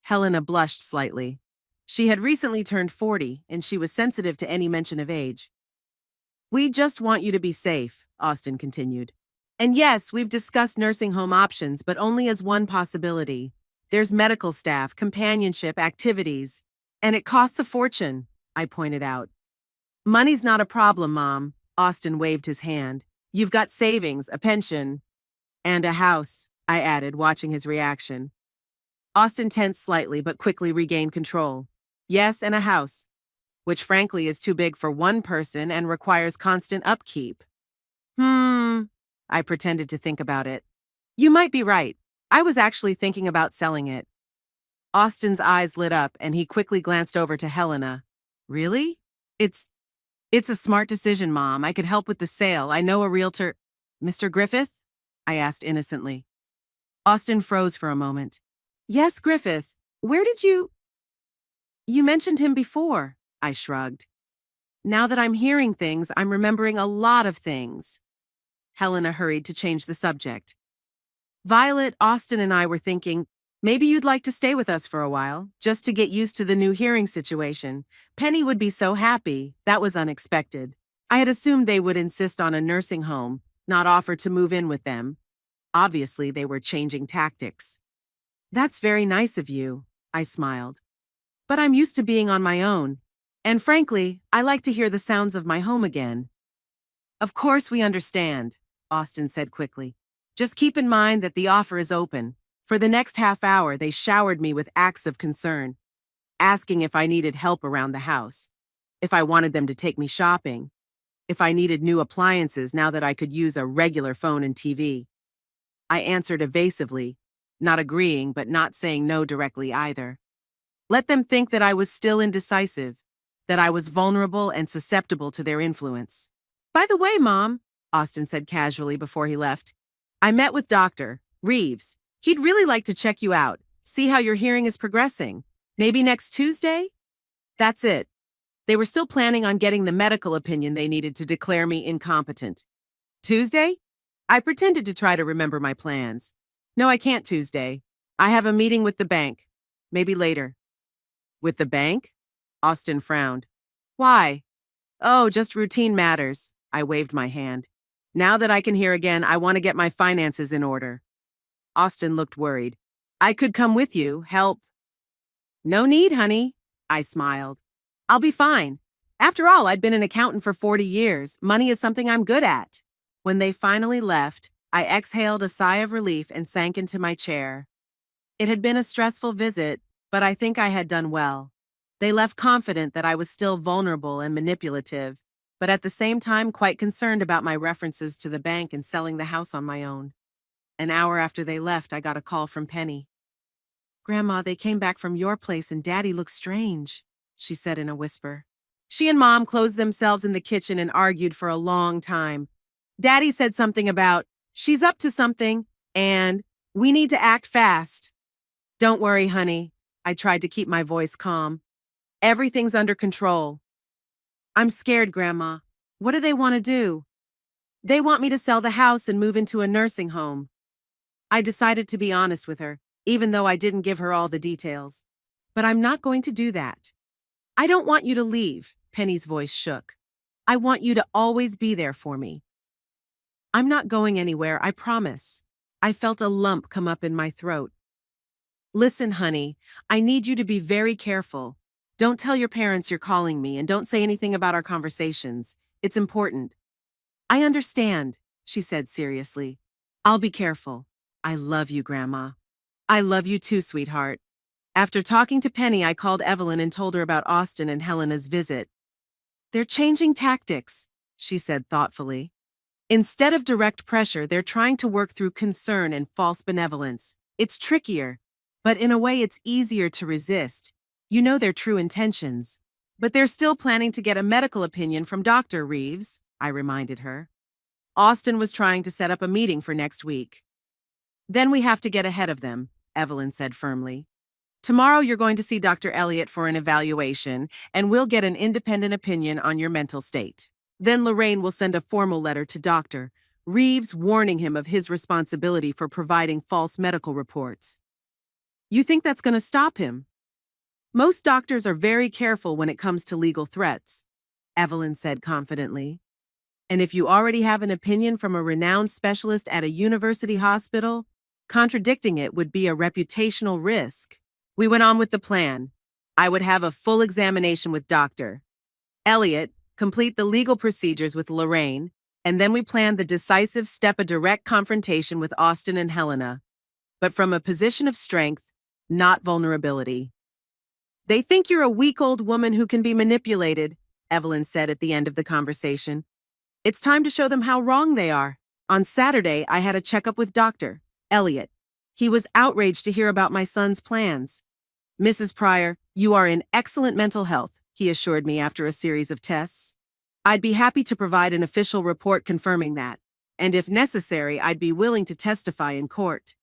Helena blushed slightly. She had recently turned 40, and she was sensitive to any mention of age. We just want you to be safe, Austin continued. And yes, we've discussed nursing home options, but only as one possibility. There's medical staff, companionship, activities, and it costs a fortune, I pointed out. Money's not a problem, Mom, Austin waved his hand. You've got savings, a pension, and a house, I added, watching his reaction. Austin tensed slightly, but quickly regained control. Yes, and a house, which frankly is too big for one person and requires constant upkeep. I pretended to think about it. You might be right. I was actually thinking about selling it. Austin's eyes lit up and he quickly glanced over to Helena. Really? It's it's a smart decision, Mom. I could help with the sale. I know a realtor. Mr. Griffith? I asked innocently. Austin froze for a moment. Yes, Griffith. Where did you? You mentioned him before, I shrugged. Now that I'm hearing things, I'm remembering a lot of things. Helena hurried to change the subject. Violet, Austin, and I were thinking, maybe you'd like to stay with us for a while, just to get used to the new hearing situation. Penny would be so happy. That was unexpected. I had assumed they would insist on a nursing home, not offer to move in with them. Obviously, they were changing tactics. That's very nice of you, I smiled. But I'm used to being on my own. And frankly, I like to hear the sounds of my home again. Of course we understand, Austin said quickly. Just keep in mind that the offer is open. For the next half hour, they showered me with acts of concern, asking if I needed help around the house, if I wanted them to take me shopping, if I needed new appliances now that I could use a regular phone and TV. I answered evasively, not agreeing but not saying no directly either. Let them think that I was still indecisive, that I was vulnerable and susceptible to their influence. By the way, Mom, Austin said casually before he left, I met with Dr. Reeves. He'd really like to check you out, see how your hearing is progressing. Maybe next Tuesday? That's it. They were still planning on getting the medical opinion they needed to declare me incompetent. Tuesday? I pretended to try to remember my plans. No, I can't Tuesday. I have a meeting with the bank. Maybe later. With the bank? Austin frowned. Why? Oh, just routine matters. I waved my hand. Now that I can hear again, I want to get my finances in order. Austin looked worried. I could come with you, help. No need, honey. I smiled. I'll be fine. After all, I'd been an accountant for 40 years. Money is something I'm good at. When they finally left, I exhaled a sigh of relief and sank into my chair. It had been a stressful visit, but I think I had done well. They left confident that I was still vulnerable and manipulative, but at the same time quite concerned about my references to the bank and selling the house on my own. An hour after they left, I got a call from Penny. Grandma, they came back from your place and Daddy looks strange, she said in a whisper. She and Mom closed themselves in the kitchen and argued for a long time. Daddy said something about, she's up to something, and we need to act fast. Don't worry, honey. I tried to keep my voice calm. Everything's under control. I'm scared, Grandma. What do they want to do? They want me to sell the house and move into a nursing home. I decided to be honest with her, even though I didn't give her all the details. But I'm not going to do that. I don't want you to leave, Penny's voice shook. I want you to always be there for me. I'm not going anywhere, I promise. I felt a lump come up in my throat. Listen, honey, I need you to be very careful. Don't tell your parents you're calling me and don't say anything about our conversations. It's important. I understand, she said seriously. I'll be careful. I love you, Grandma. I love you too, sweetheart. After talking to Penny, I called Evelyn and told her about Austin and Helena's visit. They're changing tactics, she said thoughtfully. Instead of direct pressure, they're trying to work through concern and false benevolence. It's trickier, but in a way it's easier to resist. You know their true intentions. But they're still planning to get a medical opinion from Dr. Reeves, I reminded her. Austin was trying to set up a meeting for next week. Then we have to get ahead of them, Evelyn said firmly. Tomorrow you're going to see Dr. Elliott for an evaluation, and we'll get an independent opinion on your mental state. Then Lorraine will send a formal letter to Dr. Reeves warning him of his responsibility for providing false medical reports. You think that's going to stop him? Most doctors are very careful when it comes to legal threats, Evelyn said confidently. And if you already have an opinion from a renowned specialist at a university hospital, contradicting it would be a reputational risk. We went on with the plan. I would have a full examination with Dr. Elliott, complete the legal procedures with Lorraine, and then we planned the decisive step, a direct confrontation with Austin and Helena, but from a position of strength, not vulnerability. They think you're a weak old woman who can be manipulated, Evelyn said at the end of the conversation. It's time to show them how wrong they are. On Saturday, I had a checkup with Dr. Elliot. He was outraged to hear about my son's plans. Mrs. Pryor, you are in excellent mental health, he assured me after a series of tests. I'd be happy to provide an official report confirming that, and if necessary, I'd be willing to testify in court.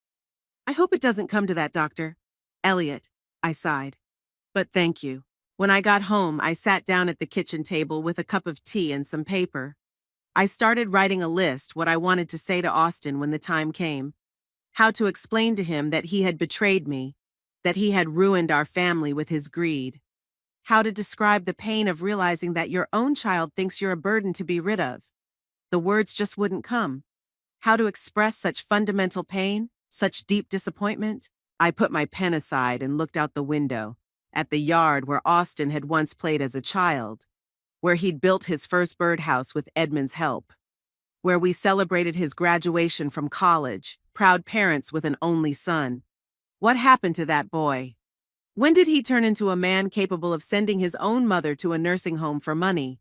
I hope it doesn't come to that, Dr. Elliot, I sighed. But thank you. When I got home, I sat down at the kitchen table with a cup of tea and some paper. I started writing a list what I wanted to say to Austin when the time came. How to explain to him that he had betrayed me, that he had ruined our family with his greed. How to describe the pain of realizing that your own child thinks you're a burden to be rid of. The words just wouldn't come. How to express such fundamental pain, such deep disappointment. I put my pen aside and looked out the window, at the yard where Austin had once played as a child, where he'd built his first birdhouse with Edmund's help, where we celebrated his graduation from college, proud parents with an only son. What happened to that boy? When did he turn into a man capable of sending his own mother to a nursing home for money?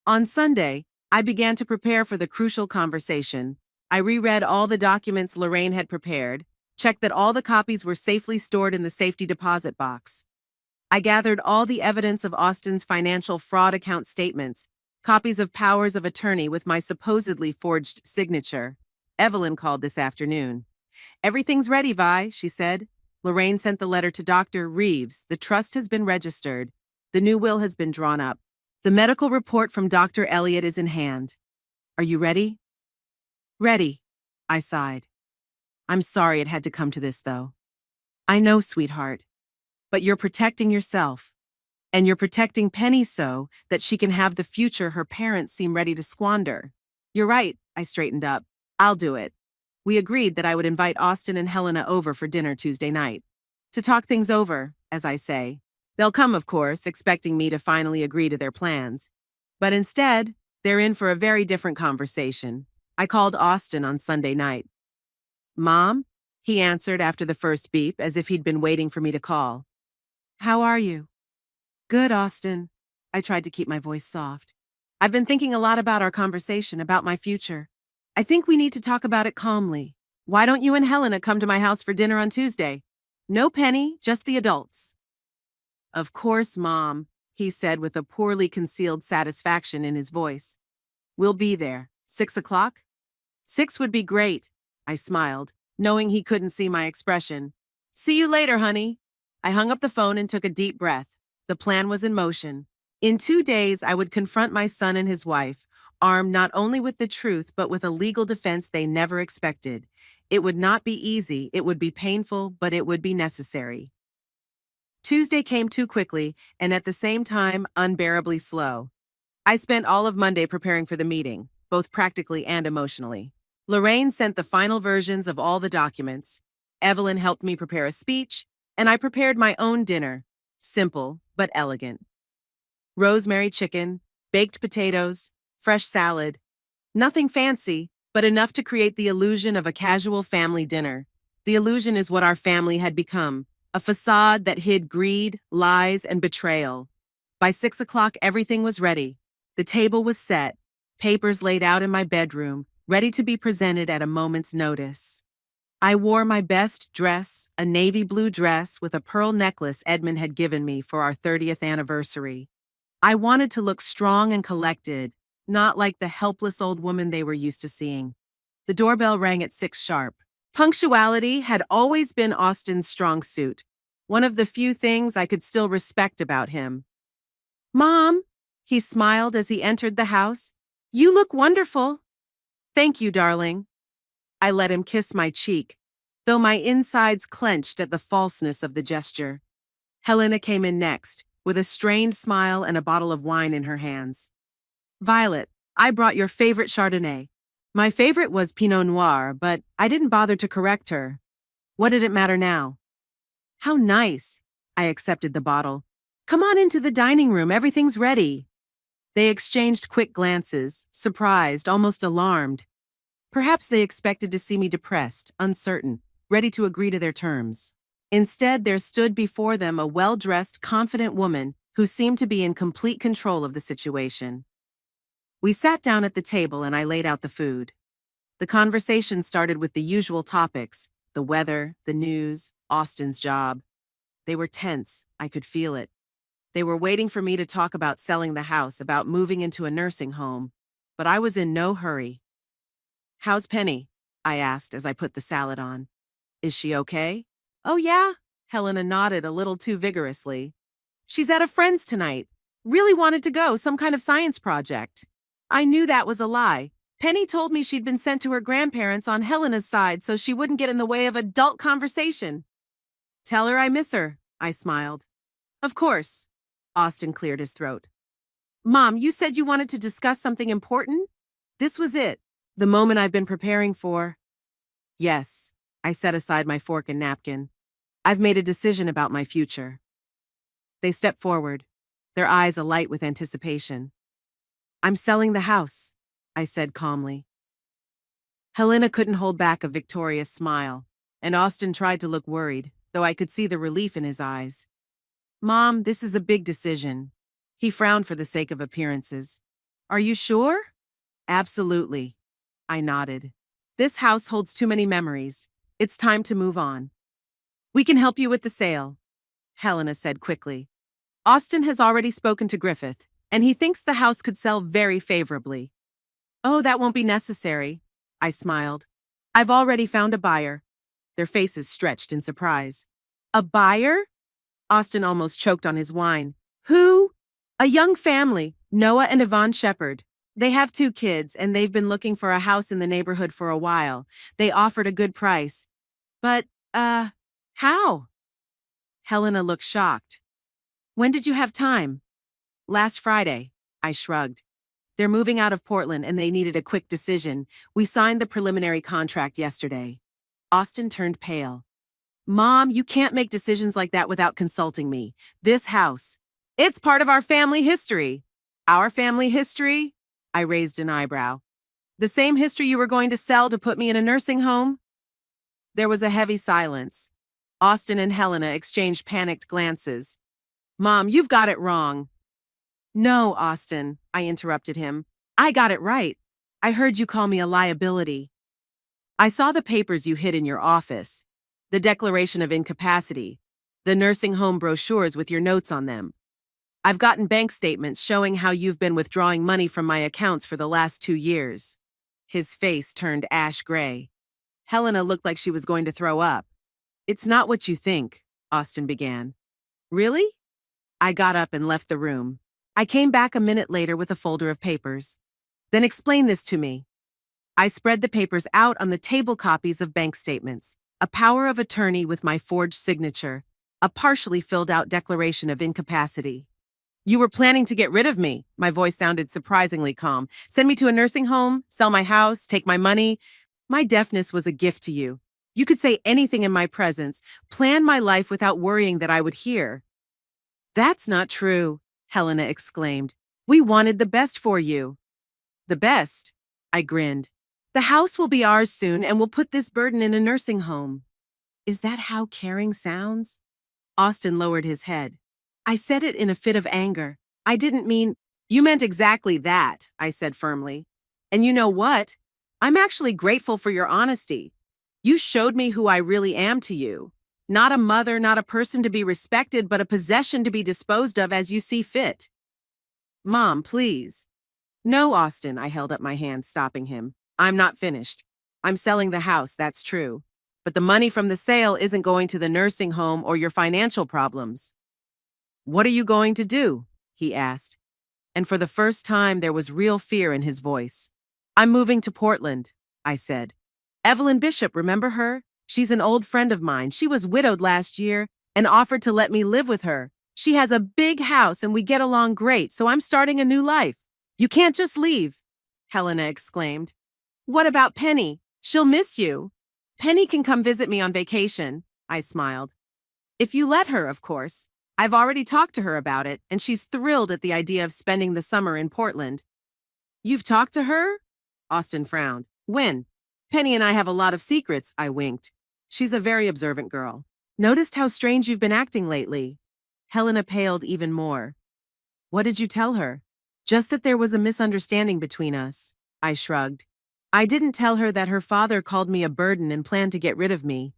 On Sunday, I began to prepare for the crucial conversation. I reread all the documents Lorraine had prepared, checked that all the copies were safely stored in the safety deposit box. I gathered all the evidence of Austin's financial fraud account statements, copies of powers of attorney with my supposedly forged signature. Evelyn called this afternoon. Everything's ready, Vi, she said. Lorraine sent the letter to Dr. Reeves. The trust has been registered. The new will has been drawn up. The medical report from Dr. Elliot is in hand. Are you ready? Ready, I sighed. I'm sorry it had to come to this, though. I know, sweetheart. But you're protecting yourself. And you're protecting Penny so that she can have the future her parents seem ready to squander. You're right, I straightened up. I'll do it. We agreed that I would invite Austin and Helena over for dinner Tuesday night. To talk things over, as I say. They'll come, of course, expecting me to finally agree to their plans. But instead, they're in for a very different conversation. I called Austin on Sunday night. Mom? He answered after the first beep, as if he'd been waiting for me to call. How are you? Good, Austin. I tried to keep my voice soft. I've been thinking a lot about our conversation, about my future. I think we need to talk about it calmly. Why don't you and Helena come to my house for dinner on Tuesday? No Penny, just the adults. Of course, Mom, he said with a poorly concealed satisfaction in his voice. We'll be there. 6 o'clock? 6 would be great, I smiled, knowing he couldn't see my expression. See you later, honey. I hung up the phone and took a deep breath. The plan was in motion. In 2 days, I would confront my son and his wife, armed not only with the truth, but with a legal defense they never expected. It would not be easy, it would be painful, but it would be necessary. Tuesday came too quickly, and at the same time, unbearably slow. I spent all of Monday preparing for the meeting, both practically and emotionally. Lorraine sent the final versions of all the documents. Evelyn helped me prepare a speech, and I prepared my own dinner. Simple, but elegant. Rosemary chicken, baked potatoes, fresh salad. Nothing fancy, but enough to create the illusion of a casual family dinner. The illusion is what our family had become, a facade that hid greed, lies, and betrayal. By 6 o'clock, everything was ready. The table was set, papers laid out in my bedroom, ready to be presented at a moment's notice. I wore my best dress, a navy blue dress with a pearl necklace Edmund had given me for our 30th anniversary. I wanted to look strong and collected, not like the helpless old woman they were used to seeing. The doorbell rang at 6 sharp. Punctuality had always been Austin's strong suit, one of the few things I could still respect about him. Mom, he smiled as he entered the house. You look wonderful. Thank you, darling. I let him kiss my cheek, though my insides clenched at the falseness of the gesture. Helena came in next, with a strained smile and a bottle of wine in her hands. Violet, I brought your favorite Chardonnay. My favorite was Pinot Noir, but I didn't bother to correct her. What did it matter now? How nice. I accepted the bottle. Come on into the dining room, everything's ready. They exchanged quick glances, surprised, almost alarmed. Perhaps they expected to see me depressed, uncertain, ready to agree to their terms. Instead, there stood before them a well-dressed, confident woman who seemed to be in complete control of the situation. We sat down at the table and I laid out the food. The conversation started with the usual topics: the weather, the news, Austin's job. They were tense. I could feel it. They were waiting for me to talk about selling the house, about moving into a nursing home. But I was in no hurry. "How's Penny?" I asked as I put the salad on. "Is she okay?" "Oh, yeah?" Helena nodded a little too vigorously. "She's at a friend's tonight. Really wanted to go, some kind of science project." I knew that was a lie. Penny told me she'd been sent to her grandparents on Helena's side so she wouldn't get in the way of adult conversation. "Tell her I miss her," I smiled. "Of course." Austin cleared his throat. "Mom, you said you wanted to discuss something important?" This was it, the moment I've been preparing for. "Yes." I set aside my fork and napkin. "I've made a decision about my future." They stepped forward, their eyes alight with anticipation. "I'm selling the house," I said calmly. Helena couldn't hold back a victorious smile, and Austin tried to look worried, though I could see the relief in his eyes. "Mom, this is a big decision." He frowned for the sake of appearances. "Are you sure?" "Absolutely." I nodded. "This house holds too many memories. It's time to move on." "We can help you with the sale," Helena said quickly. "Austin has already spoken to Griffith, and he thinks the house could sell very favorably." "Oh, that won't be necessary," I smiled. "I've already found a buyer." Their faces stretched in surprise. "A buyer?" Austin almost choked on his wine. "Who?" "A young family, Noah and Yvonne Shepard. They have 2 kids, and they've been looking for a house in the neighborhood for a while. They offered a good price." "But, how?" Helena looked shocked. "When did you have time?" "Last Friday," I shrugged. "They're moving out of Portland and they needed a quick decision. We signed the preliminary contract yesterday." Austin turned pale. "Mom, you can't make decisions like that without consulting me. This house, it's part of our family history." "Our family history?" I raised an eyebrow. "The same history you were going to sell to put me in a nursing home?" There was a heavy silence. Austin and Helena exchanged panicked glances. "Mom, you've got it wrong." "No, Austin," I interrupted him. "I got it right. I heard you call me a liability. I saw the papers you hid in your office, the declaration of incapacity, the nursing home brochures with your notes on them. I've gotten bank statements showing how you've been withdrawing money from my accounts for the last 2 years." His face turned ash gray. Helena looked like she was going to throw up. "It's not what you think," Austin began. "Really?" I got up and left the room. I came back a minute later with a folder of papers. "Then explain this to me." I spread the papers out on the table, copies of bank statements, a power of attorney with my forged signature, a partially filled out declaration of incapacity. "You were planning to get rid of me." My voice sounded surprisingly calm. "Send me to a nursing home, sell my house, take my money. My deafness was a gift to you. You could say anything in my presence, plan my life without worrying that I would hear." "That's not true," Helena exclaimed. "We wanted the best for you." "The best?" I grinned. "The house will be ours soon, and we'll put this burden in a nursing home." "Is that how caring sounds?" Austin lowered his head. "I said it in a fit of anger. I didn't mean—" "You meant exactly that," I said firmly. "And you know what? I'm actually grateful for your honesty. You showed me who I really am to you. Not a mother, not a person to be respected, but a possession to be disposed of as you see fit." "Mom, please." "No, Austin," I held up my hand, stopping him. "I'm not finished. I'm selling the house, that's true. But the money from the sale isn't going to the nursing home or your financial problems." "What are you going to do?" he asked. And for the first time, there was real fear in his voice. "I'm moving to Portland," I said. "Evelyn Bishop, remember her? She's an old friend of mine. She was widowed last year and offered to let me live with her. She has a big house and we get along great, so I'm starting a new life." "You can't just leave," Helena exclaimed. "What about Penny? She'll miss you." "Penny can come visit me on vacation," I smiled. "If you let her, of course. I've already talked to her about it, and she's thrilled at the idea of spending the summer in Portland." "You've talked to her?" Austin frowned. "When?" "Penny and I have a lot of secrets," I winked. "She's a very observant girl. Noticed how strange you've been acting lately." Helena paled even more. "What did you tell her?" Just that there was a misunderstanding between us. I shrugged. I didn't tell her that her father called me a burden and planned to get rid of me.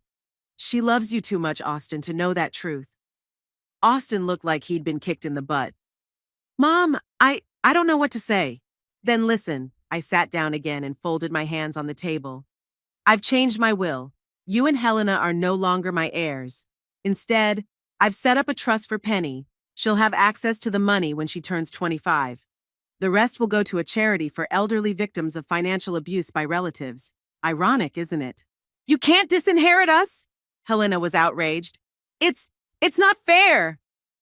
She loves you too much, Austin, to know that truth. Austin looked like he'd been kicked in the butt. Mom, I don't know what to say. Then listen, I sat down again and folded my hands on the table. I've changed my will. You and Helena are no longer my heirs. Instead, I've set up a trust for Penny. She'll have access to the money when she turns 25. The rest will go to a charity for elderly victims of financial abuse by relatives. Ironic, isn't it? You can't disinherit us? Helena was outraged. It's not fair.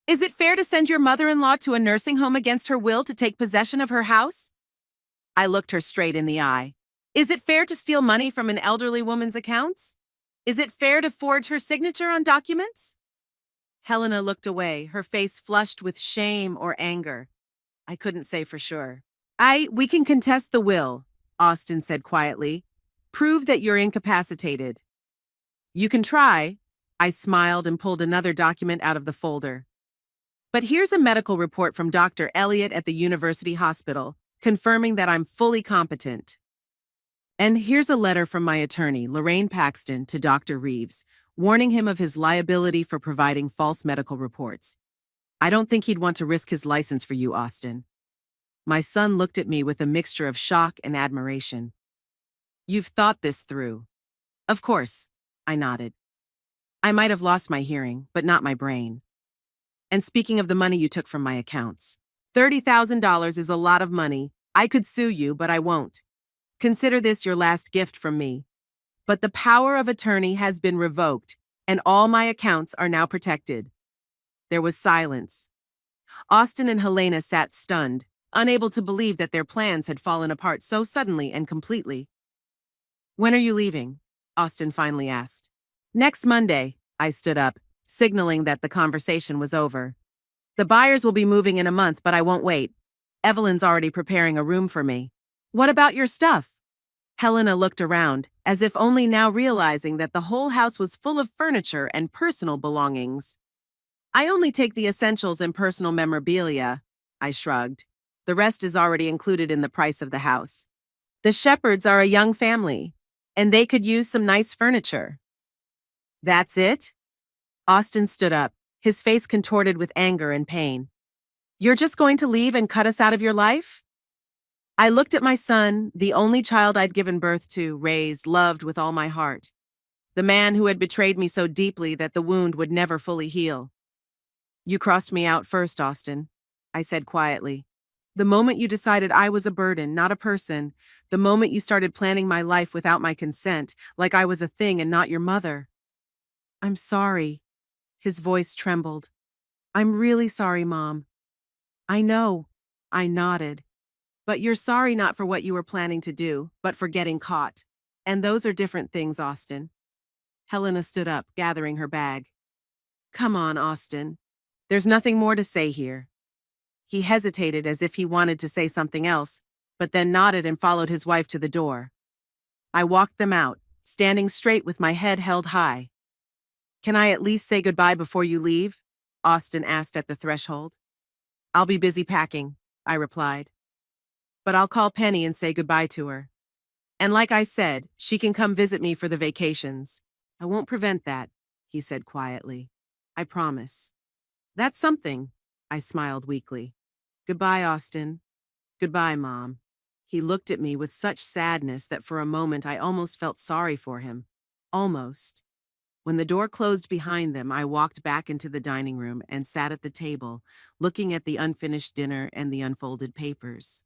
Is it fair to send your mother-in-law to a nursing home against her will to take possession of her house? I looked her straight in the eye. Is it fair to steal money from an elderly woman's accounts? Is it fair to forge her signature on documents? Helena looked away, her face flushed with shame or anger. I couldn't say for sure. We can contest the will, Austin said quietly. Prove that you're incapacitated. You can try. I smiled and pulled another document out of the folder. But here's a medical report from Dr. Elliott at the University Hospital, confirming that I'm fully competent. And here's a letter from my attorney, Lorraine Paxton, to Dr. Reeves, warning him of his liability for providing false medical reports. I don't think he'd want to risk his license for you, Austin. My son looked at me with a mixture of shock and admiration. You've thought this through. Of course, I nodded. I might have lost my hearing, but not my brain. And speaking of the money you took from my accounts, $30,000 is a lot of money. I could sue you, but I won't. Consider this your last gift from me. But the power of attorney has been revoked, and all my accounts are now protected. There was silence. Austin and Helena sat stunned, unable to believe that their plans had fallen apart so suddenly and completely. When are you leaving? Austin finally asked. Next Monday, I stood up, signaling that the conversation was over. The buyers will be moving in a month, but I won't wait. Evelyn's already preparing a room for me. What about your stuff? Helena looked around, as if only now realizing that the whole house was full of furniture and personal belongings. I only take the essentials and personal memorabilia, I shrugged. The rest is already included in the price of the house. The Shepherds are a young family, and they could use some nice furniture. That's it? Austin stood up, his face contorted with anger and pain. You're just going to leave and cut us out of your life? I looked at my son, the only child I'd given birth to, raised, loved with all my heart. The man who had betrayed me so deeply that the wound would never fully heal. You crossed me out first, Austin, I said quietly. The moment you decided I was a burden, not a person, the moment you started planning my life without my consent, like I was a thing and not your mother. I'm sorry. His voice trembled. I'm really sorry, Mom. I know. I nodded. But you're sorry not for what you were planning to do, but for getting caught. And those are different things, Austin. Helena stood up, gathering her bag. Come on, Austin. There's nothing more to say here. He hesitated as if he wanted to say something else, but then nodded and followed his wife to the door. I walked them out, standing straight with my head held high. Can I at least say goodbye before you leave? Austin asked at the threshold. I'll be busy packing, I replied. But I'll call Penny and say goodbye to her. And like I said, she can come visit me for the vacations. I won't prevent that, he said quietly. I promise. That's something, I smiled weakly. Goodbye, Austin. Goodbye, Mom. He looked at me with such sadness that for a moment I almost felt sorry for him. Almost. When the door closed behind them, I walked back into the dining room and sat at the table, looking at the unfinished dinner and the unfolded papers.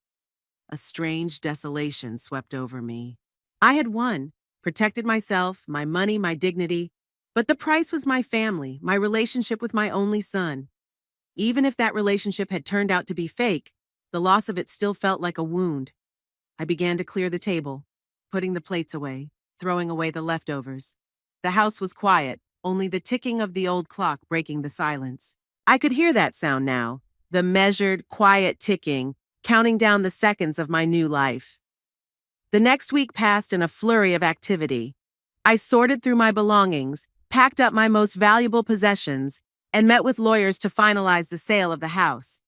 A strange desolation swept over me. I had won, protected myself, my money, my dignity, but the price was my family, my relationship with my only son. Even if that relationship had turned out to be fake, the loss of it still felt like a wound. I began to clear the table, putting the plates away, throwing away the leftovers. The house was quiet, only the ticking of the old clock breaking the silence. I could hear that sound now, the measured, quiet ticking, counting down the seconds of my new life. The next week passed in a flurry of activity. I sorted through my belongings, packed up my most valuable possessions, and met with lawyers to finalize the sale of the house.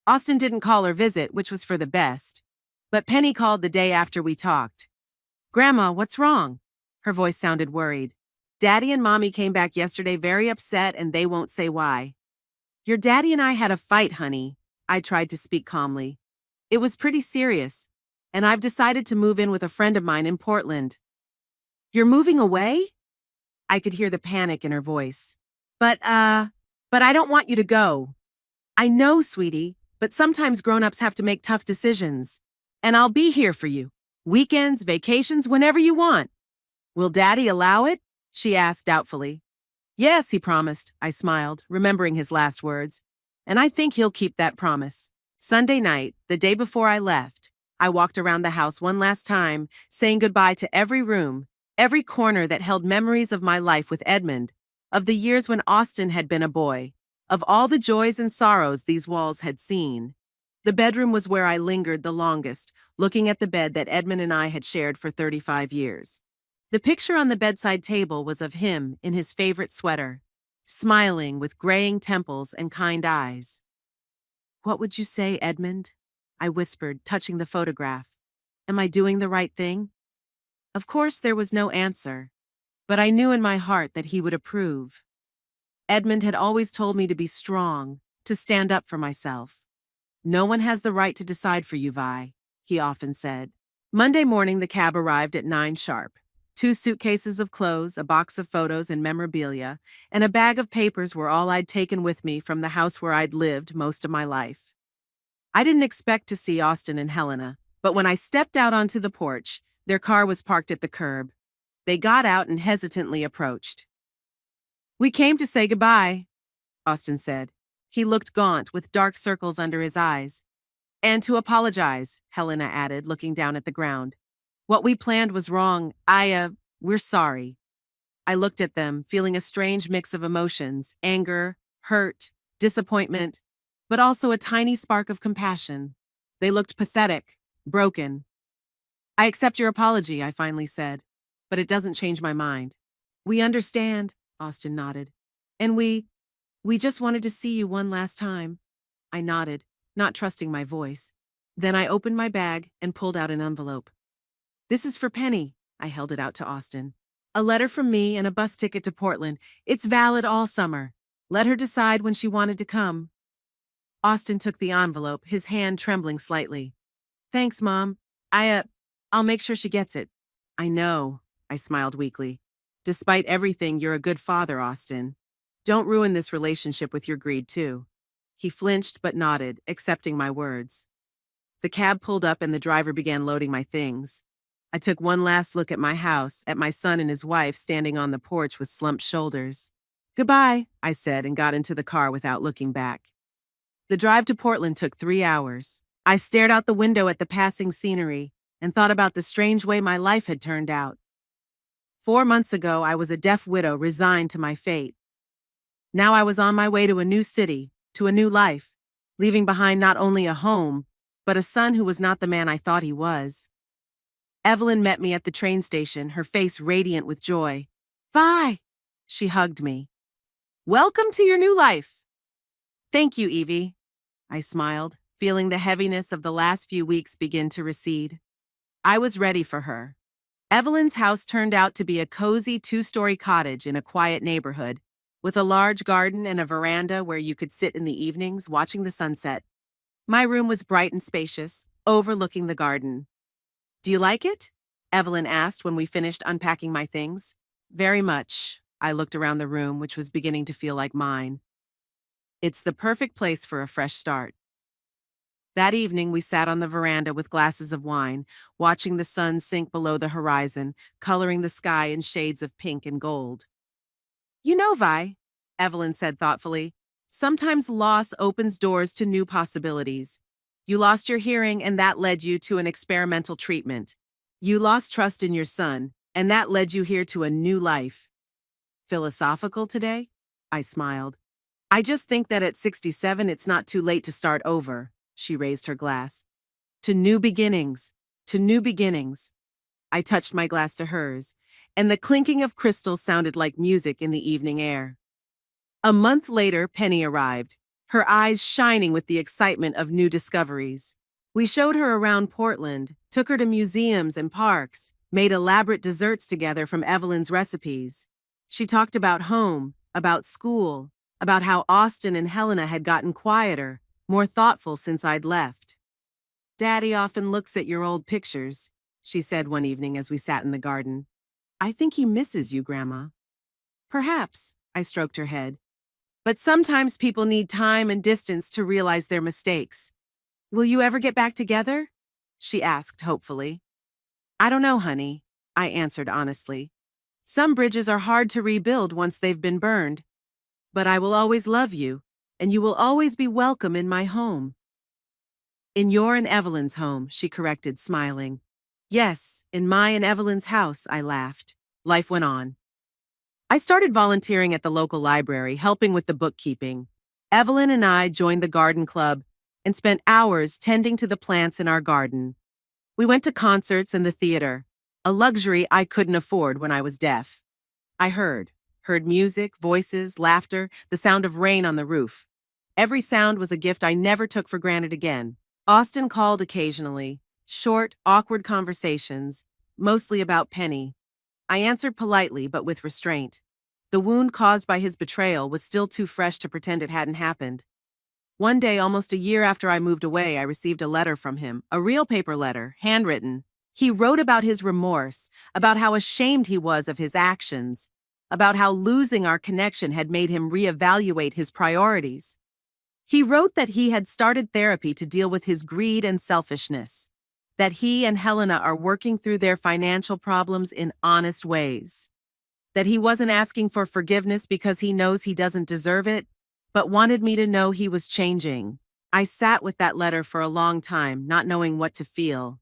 Austin didn't call or visit, which was for the best. But Penny called the day after we talked. Grandma, what's wrong? Her voice sounded worried. Daddy and Mommy came back yesterday very upset and they won't say why. Your daddy and I had a fight, honey. I tried to speak calmly. It was pretty serious, and I've decided to move in with a friend of mine in Portland. You're moving away? I could hear the panic in her voice. But I don't want you to go. I know, sweetie, but sometimes grown-ups have to make tough decisions. And I'll be here for you. Weekends, vacations, whenever you want. Will Daddy allow it? She asked doubtfully. Yes, he promised, I smiled, remembering his last words. And I think he'll keep that promise. Sunday night, the day before I left, I walked around the house one last time, saying goodbye to every room, every corner that held memories of my life with Edmund, of the years when Austin had been a boy, of all the joys and sorrows these walls had seen. The bedroom was where I lingered the longest, looking at the bed that Edmund and I had shared for 35 years. The picture on the bedside table was of him in his favorite sweater, smiling with graying temples and kind eyes. What would you say, Edmund? I whispered, touching the photograph. Am I doing the right thing? Of course, there was no answer, but I knew in my heart that he would approve. Edmund had always told me to be strong, to stand up for myself. No one has the right to decide for you, Vi, he often said. Monday morning, the cab arrived at 9 sharp. 2 suitcases of clothes, a box of photos and memorabilia, and a bag of papers were all I'd taken with me from the house where I'd lived most of my life. I didn't expect to see Austin and Helena, but when I stepped out onto the porch, their car was parked at the curb. They got out and hesitantly approached. We came to say goodbye, Austin said. He looked gaunt, with dark circles under his eyes. And to apologize, Helena added, looking down at the ground. What we planned was wrong. We're sorry. I looked at them, feeling a strange mix of emotions, anger, hurt, disappointment, but also a tiny spark of compassion. They looked pathetic, broken. I accept your apology, I finally said, but it doesn't change my mind. We understand, Austin nodded. And we just wanted to see you one last time. I nodded, not trusting my voice. Then I opened my bag and pulled out an envelope. This is for Penny, I held it out to Austin. A letter from me and a bus ticket to Portland. It's valid all summer. Let her decide when she wanted to come. Austin took the envelope, his hand trembling slightly. Thanks, Mom. I'll make sure she gets it. I know, I smiled weakly. Despite everything, you're a good father, Austin. Don't ruin this relationship with your greed, too. He flinched but nodded, accepting my words. The cab pulled up and the driver began loading my things. I took one last look at my house, at my son and his wife standing on the porch with slumped shoulders. Goodbye, I said and got into the car without looking back. The drive to Portland took 3 hours. I stared out the window at the passing scenery and thought about the strange way my life had turned out. 4 months ago, I was a deaf widow resigned to my fate. Now I was on my way to a new city, to a new life, leaving behind not only a home, but a son who was not the man I thought he was. Evelyn met me at the train station, her face radiant with joy. Vi! She hugged me. Welcome to your new life. Thank you, Evie. I smiled, feeling the heaviness of the last few weeks begin to recede. I was ready for her. Evelyn's house turned out to be a cozy 2-story cottage in a quiet neighborhood, with a large garden and a veranda where you could sit in the evenings watching the sunset. My room was bright and spacious, overlooking the garden. Do you like it? Evelyn asked when we finished unpacking my things. Very much. I looked around the room, which was beginning to feel like mine. It's the perfect place for a fresh start. That evening, we sat on the veranda with glasses of wine, watching the sun sink below the horizon, coloring the sky in shades of pink and gold. You know, Vi, Evelyn said thoughtfully, sometimes loss opens doors to new possibilities. You lost your hearing, and that led you to an experimental treatment. You lost trust in your son, and that led you here to a new life. Philosophical today? I smiled. I just think that at 67, it's not too late to start over. She raised her glass. To new beginnings. To new beginnings. I touched my glass to hers, and the clinking of crystals sounded like music in the evening air. A month later, Penny arrived. her eyes shining with the excitement of new discoveries. We showed her around Portland, took her to museums and parks, made elaborate desserts together from Evelyn's recipes. She talked about home, about school, about how Austin and Helena had gotten quieter, more thoughtful since I'd left. "Daddy often looks at your old pictures," she said one evening as we sat in the garden. "I think he misses you, Grandma." "Perhaps," I stroked her head. "But sometimes people need time and distance to realize their mistakes. Will you ever get back together?" she asked hopefully. "I don't know, honey," I answered honestly. "Some bridges are hard to rebuild once they've been burned. But I will always love you, and you will always be welcome in my home." "In your and Evelyn's home," she corrected, smiling. "Yes, in my and Evelyn's house," I laughed. Life went on. I started volunteering at the local library, helping with the bookkeeping. Evelyn and I joined the garden club and spent hours tending to the plants in our garden. We went to concerts and the theater, a luxury I couldn't afford when I was deaf. I heard music, voices, laughter, the sound of rain on the roof. Every sound was a gift I never took for granted again. Austin called occasionally, short, awkward conversations, mostly about Penny. I answered politely, but with restraint. The wound caused by his betrayal was still too fresh to pretend it hadn't happened. One day, almost a year after I moved away, I received a letter from him, a real paper letter, handwritten. He wrote about his remorse, about how ashamed he was of his actions, about how losing our connection had made him reevaluate his priorities. He wrote that he had started therapy to deal with his greed and selfishness, that he and Helena are working through their financial problems in honest ways, that he wasn't asking for forgiveness because he knows he doesn't deserve it, but wanted me to know he was changing. I sat with that letter for a long time, not knowing what to feel.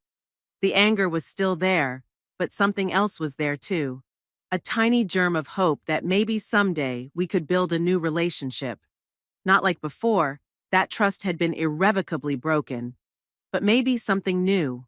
The anger was still there, but something else was there too. A tiny germ of hope that maybe someday we could build a new relationship. Not like before, that trust had been irrevocably broken, but maybe something new.